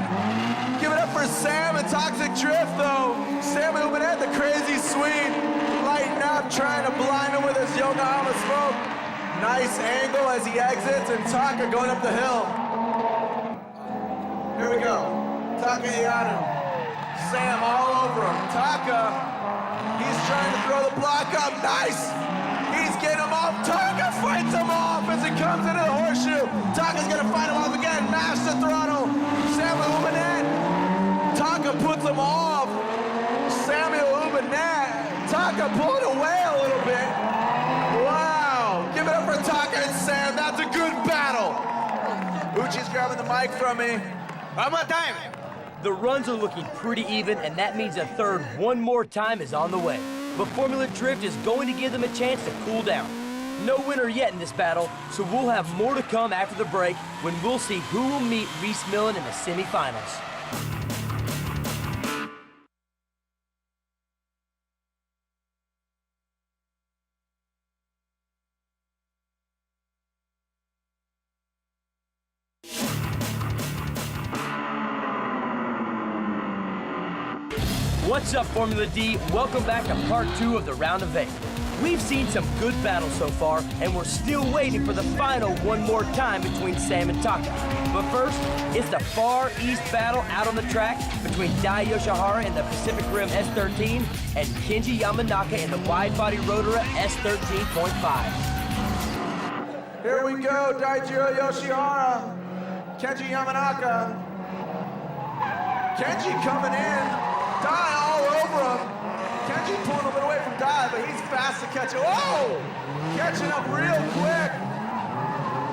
Give it up for Sam and Toxic Drift, though. Sam Hubinette, the crazy Swede, lighting up, trying to blind him with his Yokohama smoke. Nice angle as he exits, and Taka going up the hill. Here we go. Taka Ayano. Sam all over him. Taka, he's trying to throw the block up. Nice! He's getting him off. Taka fights him off as he comes into the horseshoe. Taka's gonna fight him off again. Mash the throttle. Sam Hubinette. Taka puts him off. Samuel Hubinette. Taka pulling away a little bit. Wow! Give it up for Taka and Sam. That's a good battle. Uchi's grabbing the mic from me. One more time. The runs are looking pretty even, and that means a third one more time is on the way. But Formula Drift is going to give them a chance to cool down. No winner yet in this battle, so we'll have more to come after the break when we'll see who will meet Reese Millen in the semifinals. What's up, Formula D? Welcome back to part 2 of the Round of 8. We've seen some good battles so far, and we're still waiting for the final one more time between Sam and Taka. But first, it's the Far East battle out on the track between Dai Yoshihara in the Pacific Rim S13 and Kenji Yamanaka in the wide-body Rotora S13.5. Here we go, Daijiro Yoshihara, Kenji Yamanaka. Kenji coming in. pulling a little away from Dai, but he's fast to catch it. Whoa! Catching up real quick.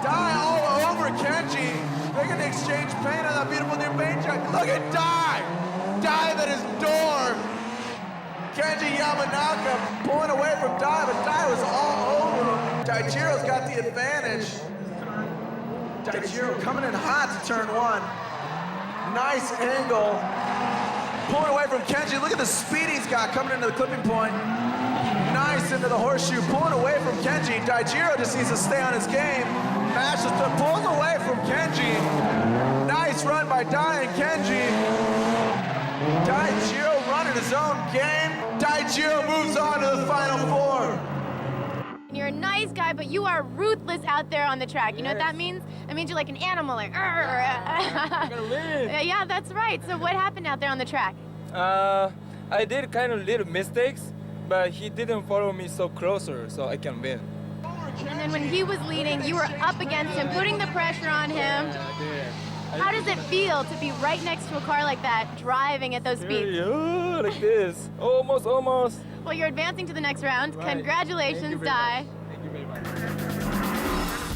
Dai all over Kenji. They're gonna exchange paint on that beautiful new paint job. Look at Dai! Dive at his door. Kenji Yamanaka pulling away from Dai, but Dai was all over him. Daijiro's got the advantage. Daijiro coming in hot to turn one. Nice angle. Pulling away from Kenji. Look at the speed he's got coming into the clipping point. Nice into the horseshoe. Pulling away from Kenji. Daijiro just needs to stay on his game. Mashes to pulls away from Kenji. Nice run by Dai and Kenji. Daijiro running his own game. Daijiro moves on to the final four. You're a nice guy, but you are ruthless out there on the track. You know what that means? It means you're like an animal, like, yeah, that's right. So what happened out there on the track? I did kind of little mistakes, but he didn't follow me so closer, so I can win. And then when he was leading, you were up against him, putting the pressure on him. How does it feel to be right next to a car like that, driving at those speeds? Yeah, like this. Almost. Well, you're advancing to the next round. Right. Congratulations, Dai. Thank you very much.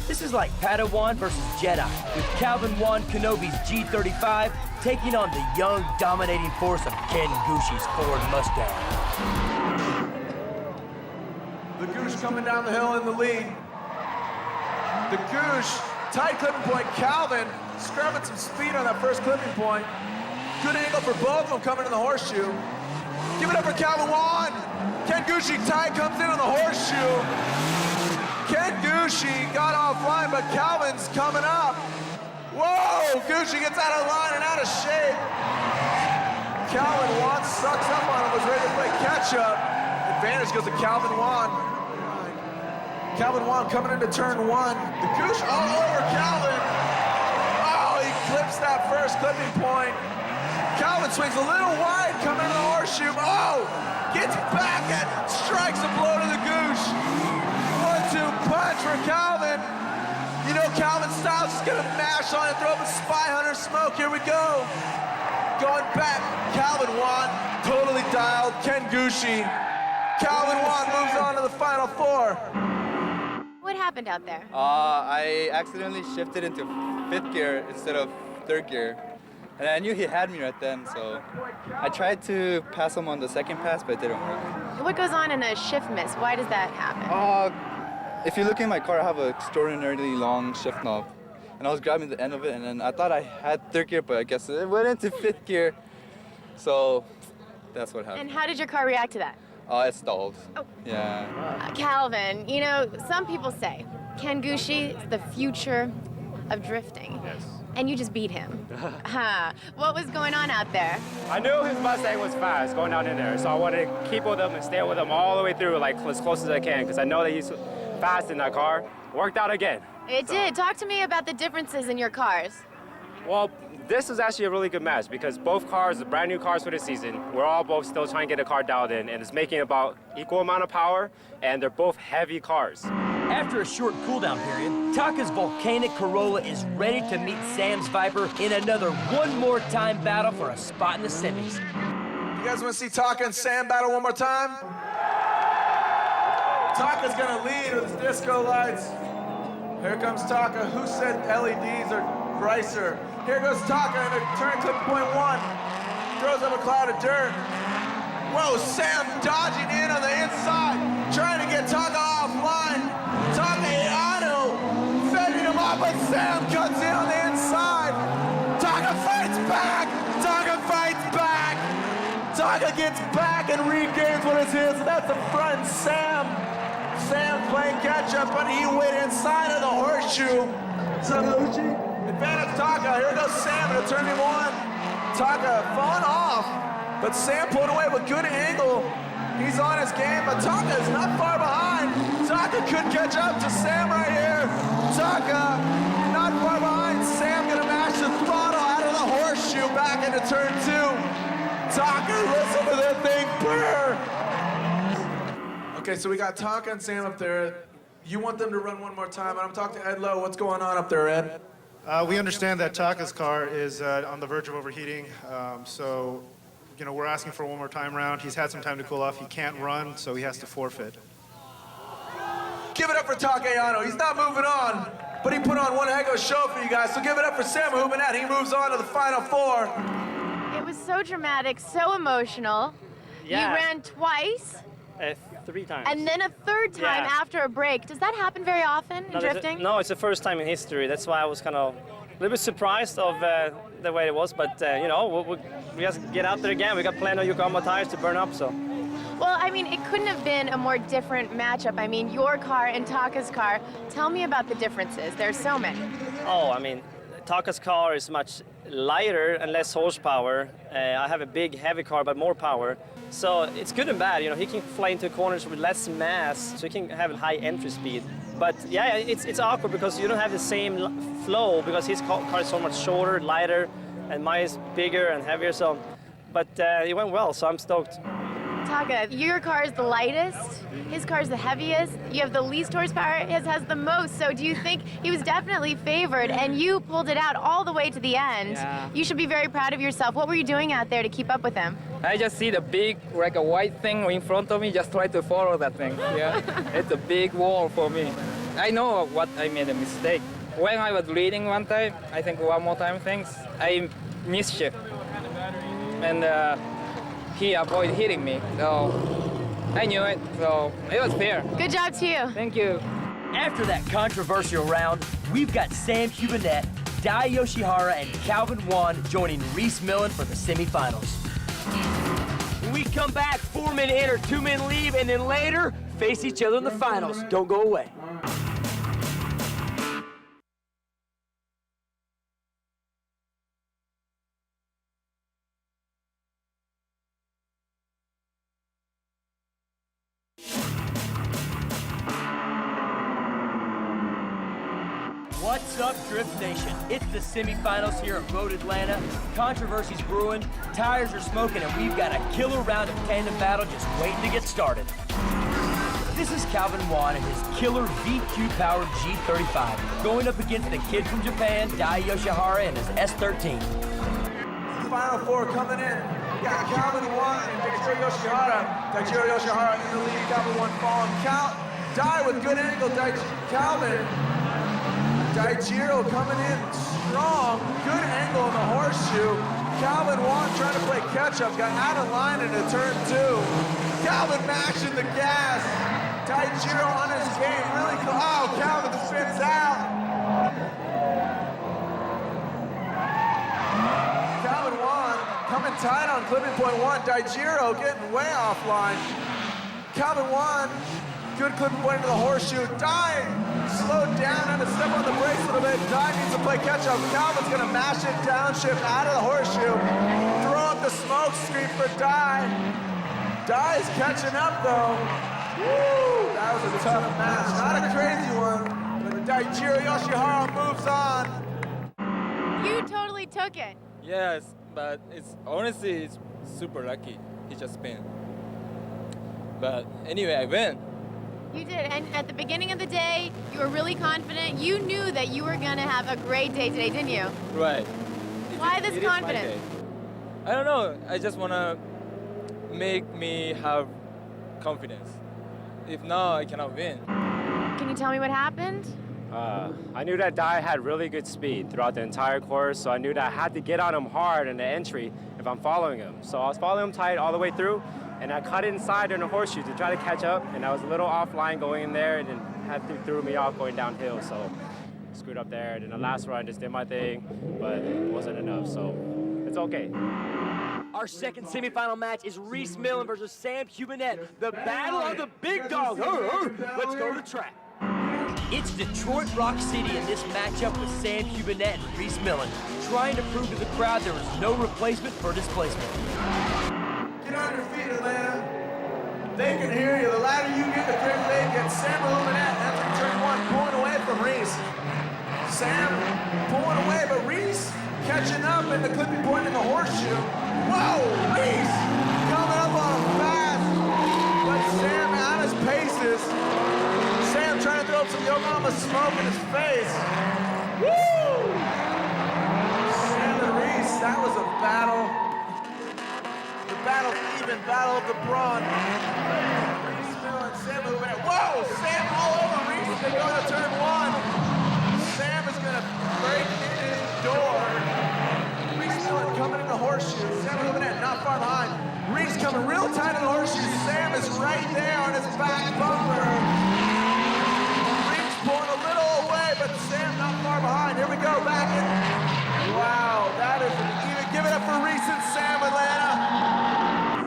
This is like Padawan versus Jedi, with Calvin Wan Kenobi's G35 taking on the young, dominating force of Ken Gushi's Ford Mustang. The Goosh coming down the hill in the lead. The Goosh, tight clipping point. Calvin scrubbing some speed on that first clipping point. Good angle for both of them coming in the horseshoe. Give it up for Calvin Wan. Ken Gushi tight comes in on the horseshoe. Ken Gushi got offline, but Calvin's coming up. Whoa! Gushi gets out of line and out of shape. Calvin Wan sucks up on him, was ready to play catch up. Advantage goes to Calvin Wan. Calvin Wan coming into turn one. The Gush all over Calvin. Oh, he clips that first clipping point. Calvin swings a little wide coming into the horseshoe. Oh, gets back and strikes a blow to the Goosh. 1-2 punch for Calvin. You know Calvin Styles is gonna mash on and throw up a Spy Hunter smoke. Here we go. Going back, Calvin Wan, totally dialed. Ken Gushi. Calvin Wan moves on to the final four. What happened out there? I accidentally shifted into 5th gear instead of 3rd gear. And I knew he had me right then, so I tried to pass him on the second pass, but it didn't work. What goes on in a shift miss? Why does that happen? If you look in my car, I have an extraordinarily long shift knob. And I was grabbing the end of it, and then I thought I had 3rd gear, but I guess it went into 5th gear. So that's what happened. And how did your car react to that? It stalled. Oh. Yeah. Calvin, you know, some people say Ken Gushi is the future of drifting. Yes. And you just beat him. What was going on out there? I knew his Mustang was fast going down in there, so I wanted to keep with him and stay with him all the way through, like as close as I can, because I know that he's fast in that car. Worked out again. It did. Talk to me about the differences in your cars. Well, this was actually a really good match because both cars, the brand new cars for the season, we're all both still trying to get a car dialed in, and it's making about equal amount of power, and they're both heavy cars. After a short cooldown period, Taka's volcanic Corolla is ready to meet Sam's Viper in another one-more-time battle for a spot in the semis. You guys want to see Taka and Sam battle one more time? Taka's gonna lead with his disco lights. Here comes Taka. Who said LEDs are Chrysler? Here goes Taka in a turn clip point one. Throws up a cloud of dirt. Whoa, Sam dodging in on the inside, trying to get Taka offline. Taka fending him off, but Sam cuts in on the inside. Taka fights back. Taka fights back. Taka gets back and regains what is his. That's the front Sam. Sam's playing catch up, but he went inside of the horseshoe. Advantage Taka. Here goes Sam in a turn one. Taka falling off, but Sam pulled away with good angle. He's on his game, but Taka is not far behind. Taka could catch up to Sam right here. Taka not far behind. Sam gonna mash the throttle out of the horseshoe back into turn two. Taka, listen to that thing purr. Okay, so we got Taka and Sam up there. You want them to run one more time, and I'm talking to Ed Lowe. What's going on up there, Ed? We understand that Taka's car is on the verge of overheating, so you know, we're asking for one more time round. He's had some time to cool off. He can't run, so he has to forfeit. Give it up for Takayano. He's not moving on, but he put on one heck of a show for you guys. So give it up for Sam Hubinette. He moves on to the final four. It was so dramatic, so emotional. Yeah. You ran twice. 3 times. And then a third time after a break. Does that happen very often in drifting? No, it's the first time in history. That's why I was kind of a little bit surprised of the way it was. But, you know, we just get out there again. We got plenty of Yokohama tires to burn up, so. Well, I mean, it couldn't have been a more different matchup. I mean, your car and Taka's car. Tell me about the differences. There's so many. Oh, I mean, Taka's car is much lighter and less horsepower. I have a big, heavy car, but more power. So it's good and bad. You know, he can fly into corners with less mass, so he can have a high entry speed. But yeah, it's awkward because you don't have the same flow because his car is so much shorter, lighter, and mine is bigger and heavier. So, but it went well, so I'm stoked. Taka, your car is the lightest, his car is the heaviest, you have the least horsepower, his has the most, so do you think he was definitely favored and you pulled it out all the way to the end? Yeah. You should be very proud of yourself. What were you doing out there to keep up with him? I just see the big, like a white thing in front of me, just try to follow that thing. Yeah, it's a big wall for me. I know what I made a mistake. When I was leading one time, I think one more time things, I misshift. And he avoided hitting me, so I knew it, so it was fair. Good job to you. Thank you. After that controversial round, we've got Sam Hubinette, Dai Yoshihara, and Calvin Wan joining Reese Millen for the semifinals. When we come back, 4 men enter, 2 men leave, and then later, face each other in the finals. Don't go away. What's up, Drift Nation? It's the semifinals here at Road Atlanta. Controversy's brewing, tires are smoking, and we've got a killer round of tandem battle just waiting to get started. This is Calvin Wan and his killer VQ-powered G35, going up against the kid from Japan, Dai Yoshihara, and his S13. Final four coming in. We got Calvin Wan and Daichiro Yoshihara. Daichiro Yoshihara in the lead, Calvin Wan following. Dai with good angle, Calvin. Daichiro coming in strong, good angle on the horseshoe. Calvin Wan trying to play catch-up, got out of line into turn 2. Calvin mashing the gas. Daichiro on his game, really cool. Oh, Calvin spins out. Calvin Wan coming tight on clipping point 1. Daichiro getting way offline. Calvin Wan, good clipping point into the horseshoe. Dai slowed down, had to step on the brakes a little bit. Dai needs to play catch-up. Calvin's gonna mash it, downshift out of the horseshoe. Throw up the smoke screen for Dai. Dai's catching up though. Woo! That was a tough match. Not a crazy one, but Daichiro Yoshihara moves on. You totally took it. Yes, but honestly, it's super lucky. He just spin. But anyway, I win. You did, and at the beginning of the day, you were really confident. You knew that you were gonna have a great day today, didn't you? Right. Why this confidence? I don't know. I just wanna make me have confidence. If not, I cannot win. Can you tell me what happened? I knew that Dai had really good speed throughout the entire course, so I knew that I had to get on him hard in the entry if I'm following him. So I was following him tight all the way through, and I cut inside in the horseshoe to try to catch up, and I was a little offline going in there, and then threw me off going downhill, so screwed up there. And then the last run just did my thing, but it wasn't enough, so it's okay. Our second semifinal match is Reese Millen versus Sam Hubinette, the battle of the big dogs. Let's go to the track. It's Detroit Rock City in this matchup with Sam Hubinette and Reese Millen, trying to prove to the crowd there was no replacement for displacement. Get on your feet, Atlanta. They can hear you. The louder you get, the quicker they get. Sam Hubinette entering turn 1, pulling away from Reese. Sam pulling away, but Reese catching up in the clipping point in the horseshoe. Whoa, Reese coming up on him fast, but Sam out his paces. Sam trying to throw up some Yokohama smoke in his face. Woo! Sam and Reese, that was a battle. The 7 battle of the brawn. Reese Millen, Sam moving it. Whoa! Sam all over Reese as they go to turn 1. Sam is going to break in his door. Reese Millen coming in the horseshoe. Sam moving it, not far behind. Reese coming real tight in the horseshoe. Sam is right there on his back bumper. Reese pulling a little away, but Sam not far behind. Here we go, back in. Wow, that is even. Give it up for Reese and Sam, Atlanta.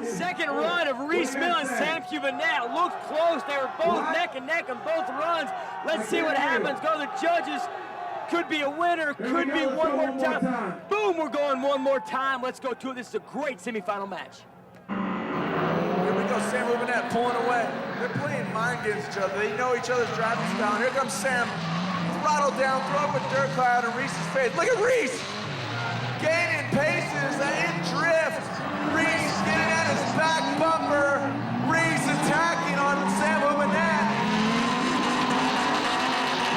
Second run of Reese Millen and Sam Cubanette. Looked close. They were both neck and neck on both runs. Let's see what happens. Go to the judges. Could be a winner. Could be one more time. Boom, we're going one more time. Let's go to it. This is a great semifinal match. Here we go, Sam Cubanette pulling away. They're playing mind games with each other. They know each other's driving style. Here comes Sam. Throttle down, throw up a dirt cloud in Reese's face. Look at Reese! Gaining paces in drift. Reese getting at his back bumper. Reese attacking on Sam Cubanette.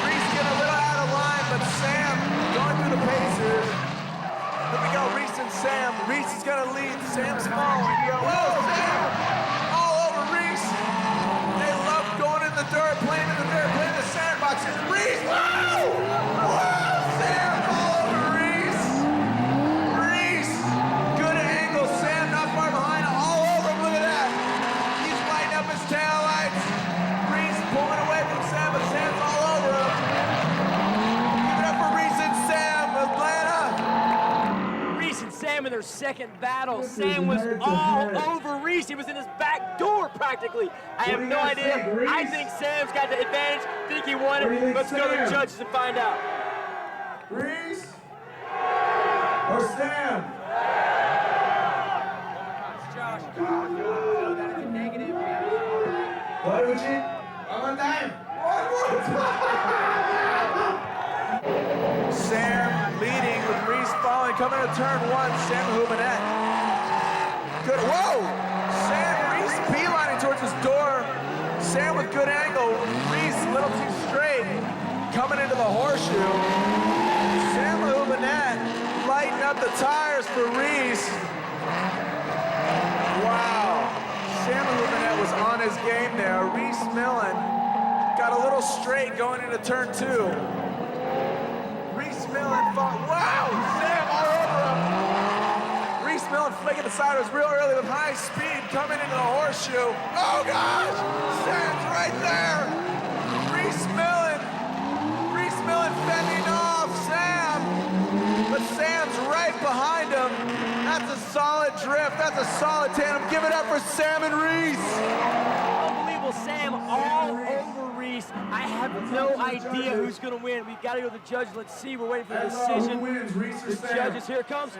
Reese getting a little out of line, but Sam going through the paces. Here we go, Reese and Sam. Reese is gonna lead, Sam's following. Whoa, Sam! All over Reese. They love going in the dirt, playing in the dirt, playing in the sandbox. Reese, whoa! Whoa, Sam all over Reese. Reese, good angle. Sam not far behind, all over him, look at that. He's lighting up his taillights. Reese pulling away from Sam, but Sam's all over him. Give it up for Reese and Sam, Atlanta. Sam in their second battle. Sam was all over Reese. He was in his back door practically. I have no idea. I think Sam's got the advantage. Think he won it. Let's go to the judges and find out. Reese or Sam? What, Uchi? One more time. One more time. Sam leading with Reese following, coming to turn 1, Sam Cubanette. Good, whoa! Sam, Reese beelining towards his door. Sam with good angle. Reese a little too straight. Coming into the horseshoe. Sam Cubanette lighting up the tires for Reese. Wow. Sam Cubanette was on his game there. Reese Millen got a little straight going into turn 2. Reese Millen fought. Wow! Sam all over him. Reese Millen flicking the sideways real early with high speed coming into the horseshoe. Oh gosh! Sam's right there. Reese Millen fending off Sam, but Sam's right behind him. That's a solid drift. That's a solid tandem. Give it up for Sam and Reese. Unbelievable, Sam all over Reese. I have no idea who's going to win. We've got to go to the judges. Let's see. We're waiting for the decision. Who wins, Reese or the Sam? Judges, here it comes.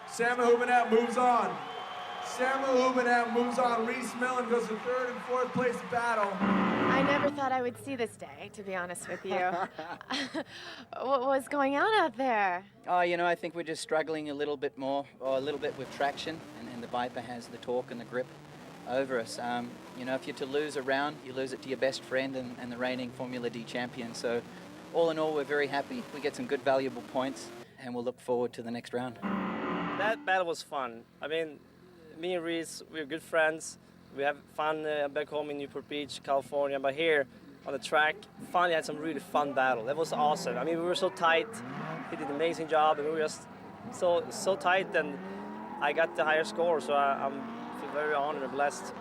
Sam Cubanette moves on. Sam Cubanette moves on. Reese Millen goes to 3rd and 4th place battle. I never thought I would see this day, to be honest with you. What was going on out there? Oh, you know, I think we're just struggling a little bit more, or a little bit with traction, and the Viper has the torque and the grip over us. You know, if you're to lose a round, you lose it to your best friend and the reigning Formula D champion. So, all in all, we're very happy. We get some good, valuable points, and we'll look forward to the next round. That battle was fun. I mean, me and Reese, we're good friends. We have fun back home in Newport Beach, California, but here on the track, finally had some really fun battle. That was awesome. I mean, we were so tight. He did an amazing job, and we were just so tight, and I got the higher score, so I feel very honored and blessed.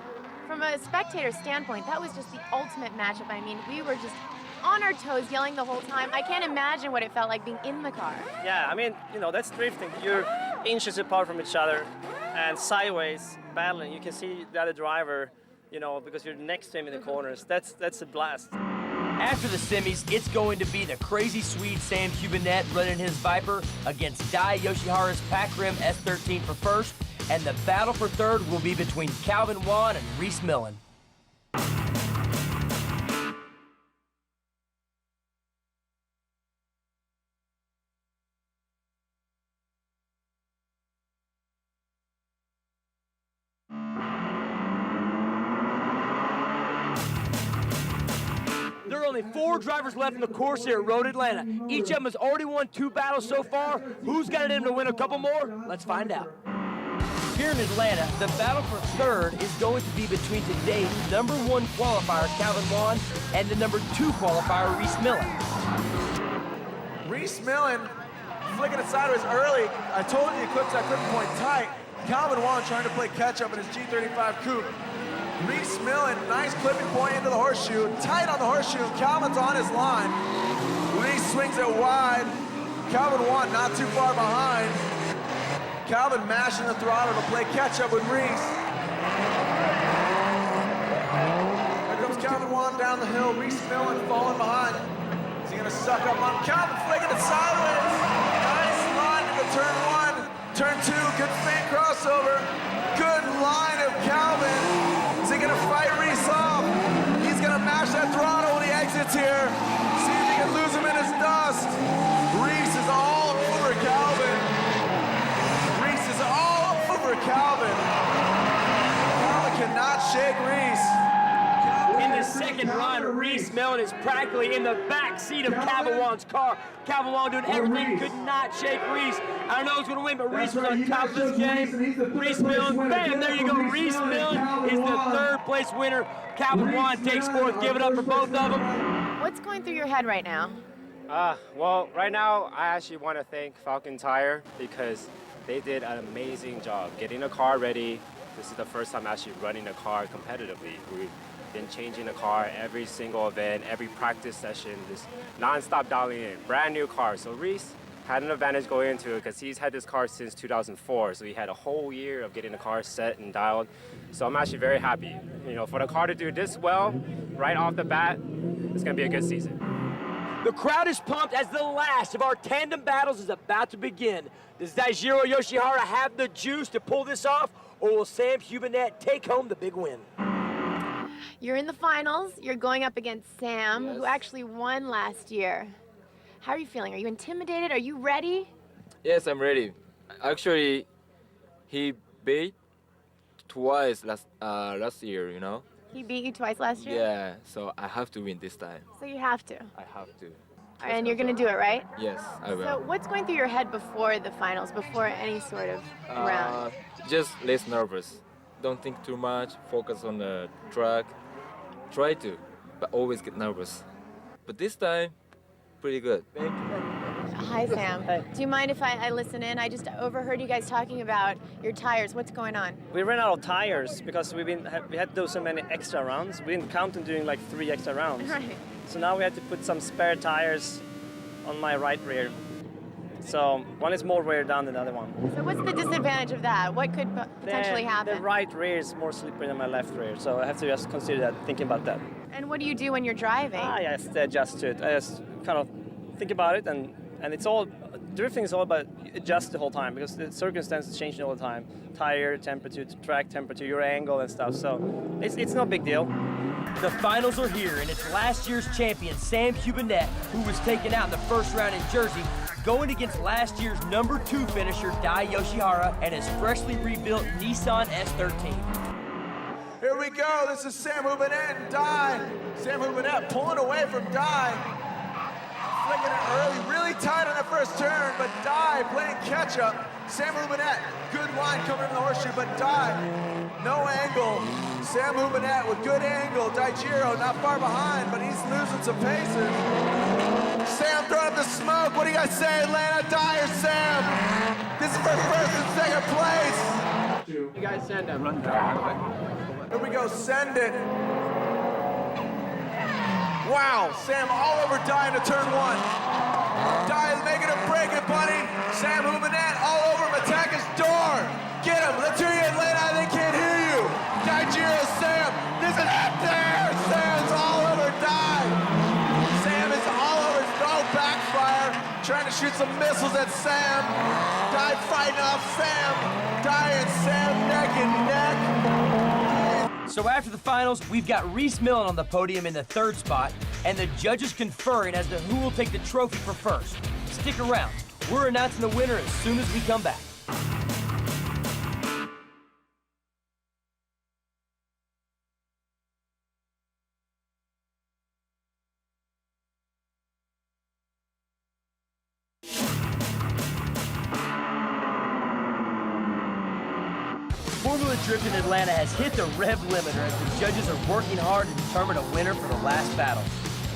From a spectator standpoint, that was just the ultimate matchup. I mean, we were just on our toes, yelling the whole time. I can't imagine what it felt like being in the car. Yeah, I mean, you know, that's drifting. You're inches apart from each other and sideways battling. You can see the other driver, you know, because you're next to him in the corners. That's a blast. After the semis, it's going to be the crazy Swede Sam Cubanette running his Viper against Dai Yoshihara's Pack Rim S13 for first, and the battle for third will be between Calvin Wan and Reese Millen. There are only 4 drivers left in the course here at Road Atlanta. Each of them has already won 2 battles so far. Who's got it in to win a couple more? Let's find out. Here in Atlanta, the battle for third is going to be between today's #1 qualifier, Calvin Wan, and the #2 qualifier, Reese Millen. Reese Millen flicking it sideways early. I told you he clips that clip point tight. Calvin Wan trying to play catch up in his G35 coupe. Reese Millen, nice clipping point into the horseshoe. Tight on the horseshoe. Calvin's on his line. Reese swings it wide. Calvin Wan not too far behind. Calvin mashing the throttle to play catch up with Reese. Here comes Calvin Wan down the hill. Reese Millen falling behind. Is he gonna suck up on Calvin, flicking it sideways? Nice line into turn 1. Turn 2, good feint crossover. Good line of Calvin. Is he gonna fight Reese off? He's gonna mash that throttle when he exits here. See if he can lose him in his dust. Reese is all over Calvin. Reese is all over Calvin. Calvin cannot shake Reese. In the second run, Reese Millen is practically in the back seat of Calvin Wan's car. Calvin Wan doing everything, could not shake Reese. I don't know who's going to win, but Reese was on top of this game. Reese Millen, bam, there you go. Reese Millen is the third place winner. Calvin Wan takes fourth. Give it up for both of them. What's going through your head right now? Well, right now, I actually want to thank Falcon Tire because they did an amazing job getting the car ready. This is the first time actually running the car competitively. We've been changing the car every single event, every practice session, just non-stop dialing in. Brand new car. So Reese had an advantage going into it because he's had this car since 2004. So he had a whole year of getting the car set and dialed. So I'm actually very happy. You know, for the car to do this well right off the bat, it's going to be a good season. The crowd is pumped as the last of our tandem battles is about to begin. Does Daijiro Yoshihara have the juice to pull this off, or will Sam Hubinette take home the big win? You're in the finals. You're going up against Sam, who actually won last year. How are you feeling? Are you intimidated? Are you ready? Yes, I'm ready. Actually, he beat twice last year, you know? He beat you twice last year? Yeah, so I have to win this time. So you have to? I have to. And you're going to do it, right? Yes, I will. So what's going through your head before the finals, before any sort of round? Just less nervous. Don't think too much, focus on the track. Try to, but always get nervous. But this time, pretty good. Hi, Sam. Hey. Do you mind if I listen in? I just overheard you guys talking about your tires. What's going on? We ran out of tires because we had to do so many extra rounds. We didn't count on doing like 3 extra rounds. Right. So now we had to put some spare tires on my right rear. So one is more wear down than the other one. So what's the disadvantage of that? What could potentially happen? The right rear is more slippery than my left rear, so I have to just consider that, thinking about that. And what do you do when you're driving? I just adjust to it. I just kind of think about it, and it's all, drifting is all about adjust the whole time because the circumstances change all the time. Tire temperature, track temperature, your angle and stuff, so it's no big deal. The finals are here, and it's last year's champion, Sam Hubinette, who was taken out in the first round in Jersey, going against last year's #2 finisher, Dai Yoshihara, and his freshly rebuilt Nissan S13. Here we go. This is Sam Hubinette and Dai. Sam Hubinette pulling away from Dai. Flicking it early, really tight on that first turn, but Dai playing catch up. Sam Hubinette, good line coming from the horseshoe, but Dai, no angle. Sam Hubinette with good angle. Daijiro not far behind, but he's losing some paces. Sam throwing up the smoke. What do you guys say, Atlanta? Dai or Sam? This is for first and second place. You guys send a rundown. Here we go, send it. Wow, Sam all over Dai into turn 1. Dai is making a break it, buddy. Sam Hubinette all over him, attack his door. Get him, let's hear you, Atlanta, they can't hear you. Daijiro, Sam, this is up there. Sam's all over Dai. Sam is all over, no backfire. Trying to shoot some missiles at Sam. Dai fighting off Sam. Dai and Sam neck and neck. So after the finals, we've got Reese Millen on the podium in the 3rd spot, and the judges conferring as to who will take the trophy for first. Stick around. We're announcing the winner as soon as we come back. Formula Drift in Atlanta has hit the rev limiter as the judges are working hard to determine a winner for the last battle.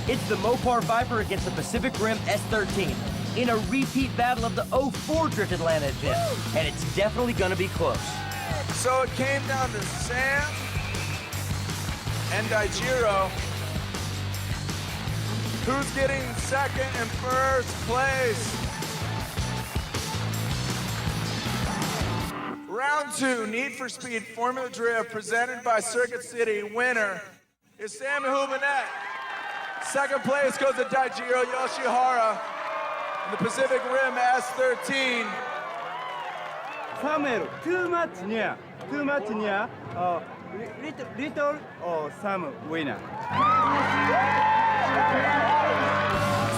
It's the Mopar Viper against the Pacific Rim S13 in a repeat battle of the 04 Drift Atlanta event, and it's definitely gonna be close. So it came down to Sam and Daijiro. Who's getting second and first place? Round 2, Need for Speed Formula Drift, presented by Circuit City. Winner is Sam Hubinette. Second place goes to Daijiro Yoshihara in the Pacific Rim S13. Samuel, too much near, little Sam winner.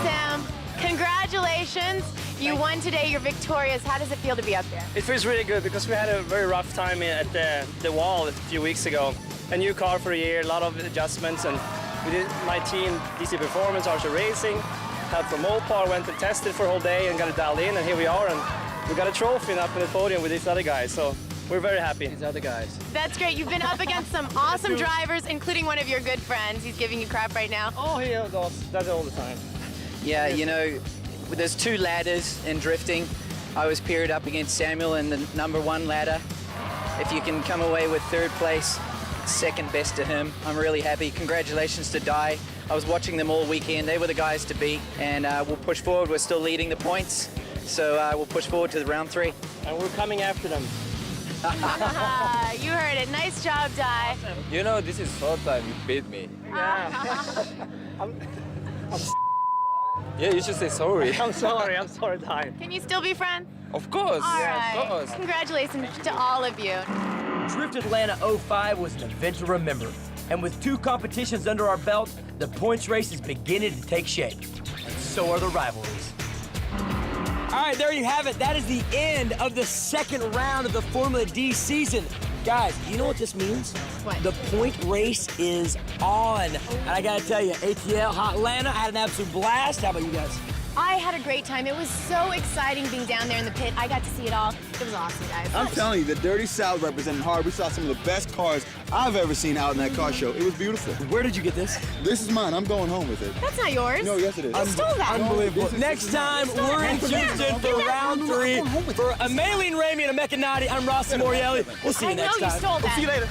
Sam, congratulations. You won today, you're victorious. How does it feel to be up there? It feels really good because we had a very rough time at the wall a few weeks ago. A new car for a year, a lot of adjustments, and we did, my team, DC Performance, Archer Racing, help from Mopar, went and tested for a whole day and got it dialed in, and here we are, and we got a trophy up in the podium with these other guys, so we're very happy. These other guys. That's great. You've been up against some awesome drivers, including one of your good friends. He's giving you crap right now. Oh, he does it all the time. Yeah, you know, there's 2 ladders in drifting. I was paired up against Samuel in the #1 ladder. If you can come away with 3rd place, second best to him, I'm really happy. Congratulations to Dai. I was watching them all weekend. They were the guys to beat, and we'll push forward. We're still leading the points, so we'll push forward to the round 3. And we're coming after them. You heard it. Nice job, Dai. You know, this is third time you beat me. Yeah, you should say sorry. I'm sorry, Dai. Can you still be friends? Of course. All right. Of course. Congratulations to all of you. Drift Atlanta 05 was an event to remember. And with 2 competitions under our belt, the points race is beginning to take shape. And so are the rivalries. All right, there you have it. That is the end of the second round of the Formula D season. Guys, you know what this means? What? The point race is on. And I gotta tell you, ATL, Atlanta, I had an absolute blast. How about you guys? I had a great time. It was so exciting being down there in the pit. I got to see it all. It was awesome, guys. I'm telling you, the Dirty South represented hard. We saw some of the best cars I've ever seen out in that car show. It was beautiful. Where did you get this? This is mine. I'm going home with it. That's not yours. No, yes it is. You stole that. Unbelievable. Next time, we're in Houston for round 3. For Amalie Ramey and Emeka Nadi, I'm Rossi Morielli. We'll see you next time. I know you stole that. We'll see you later.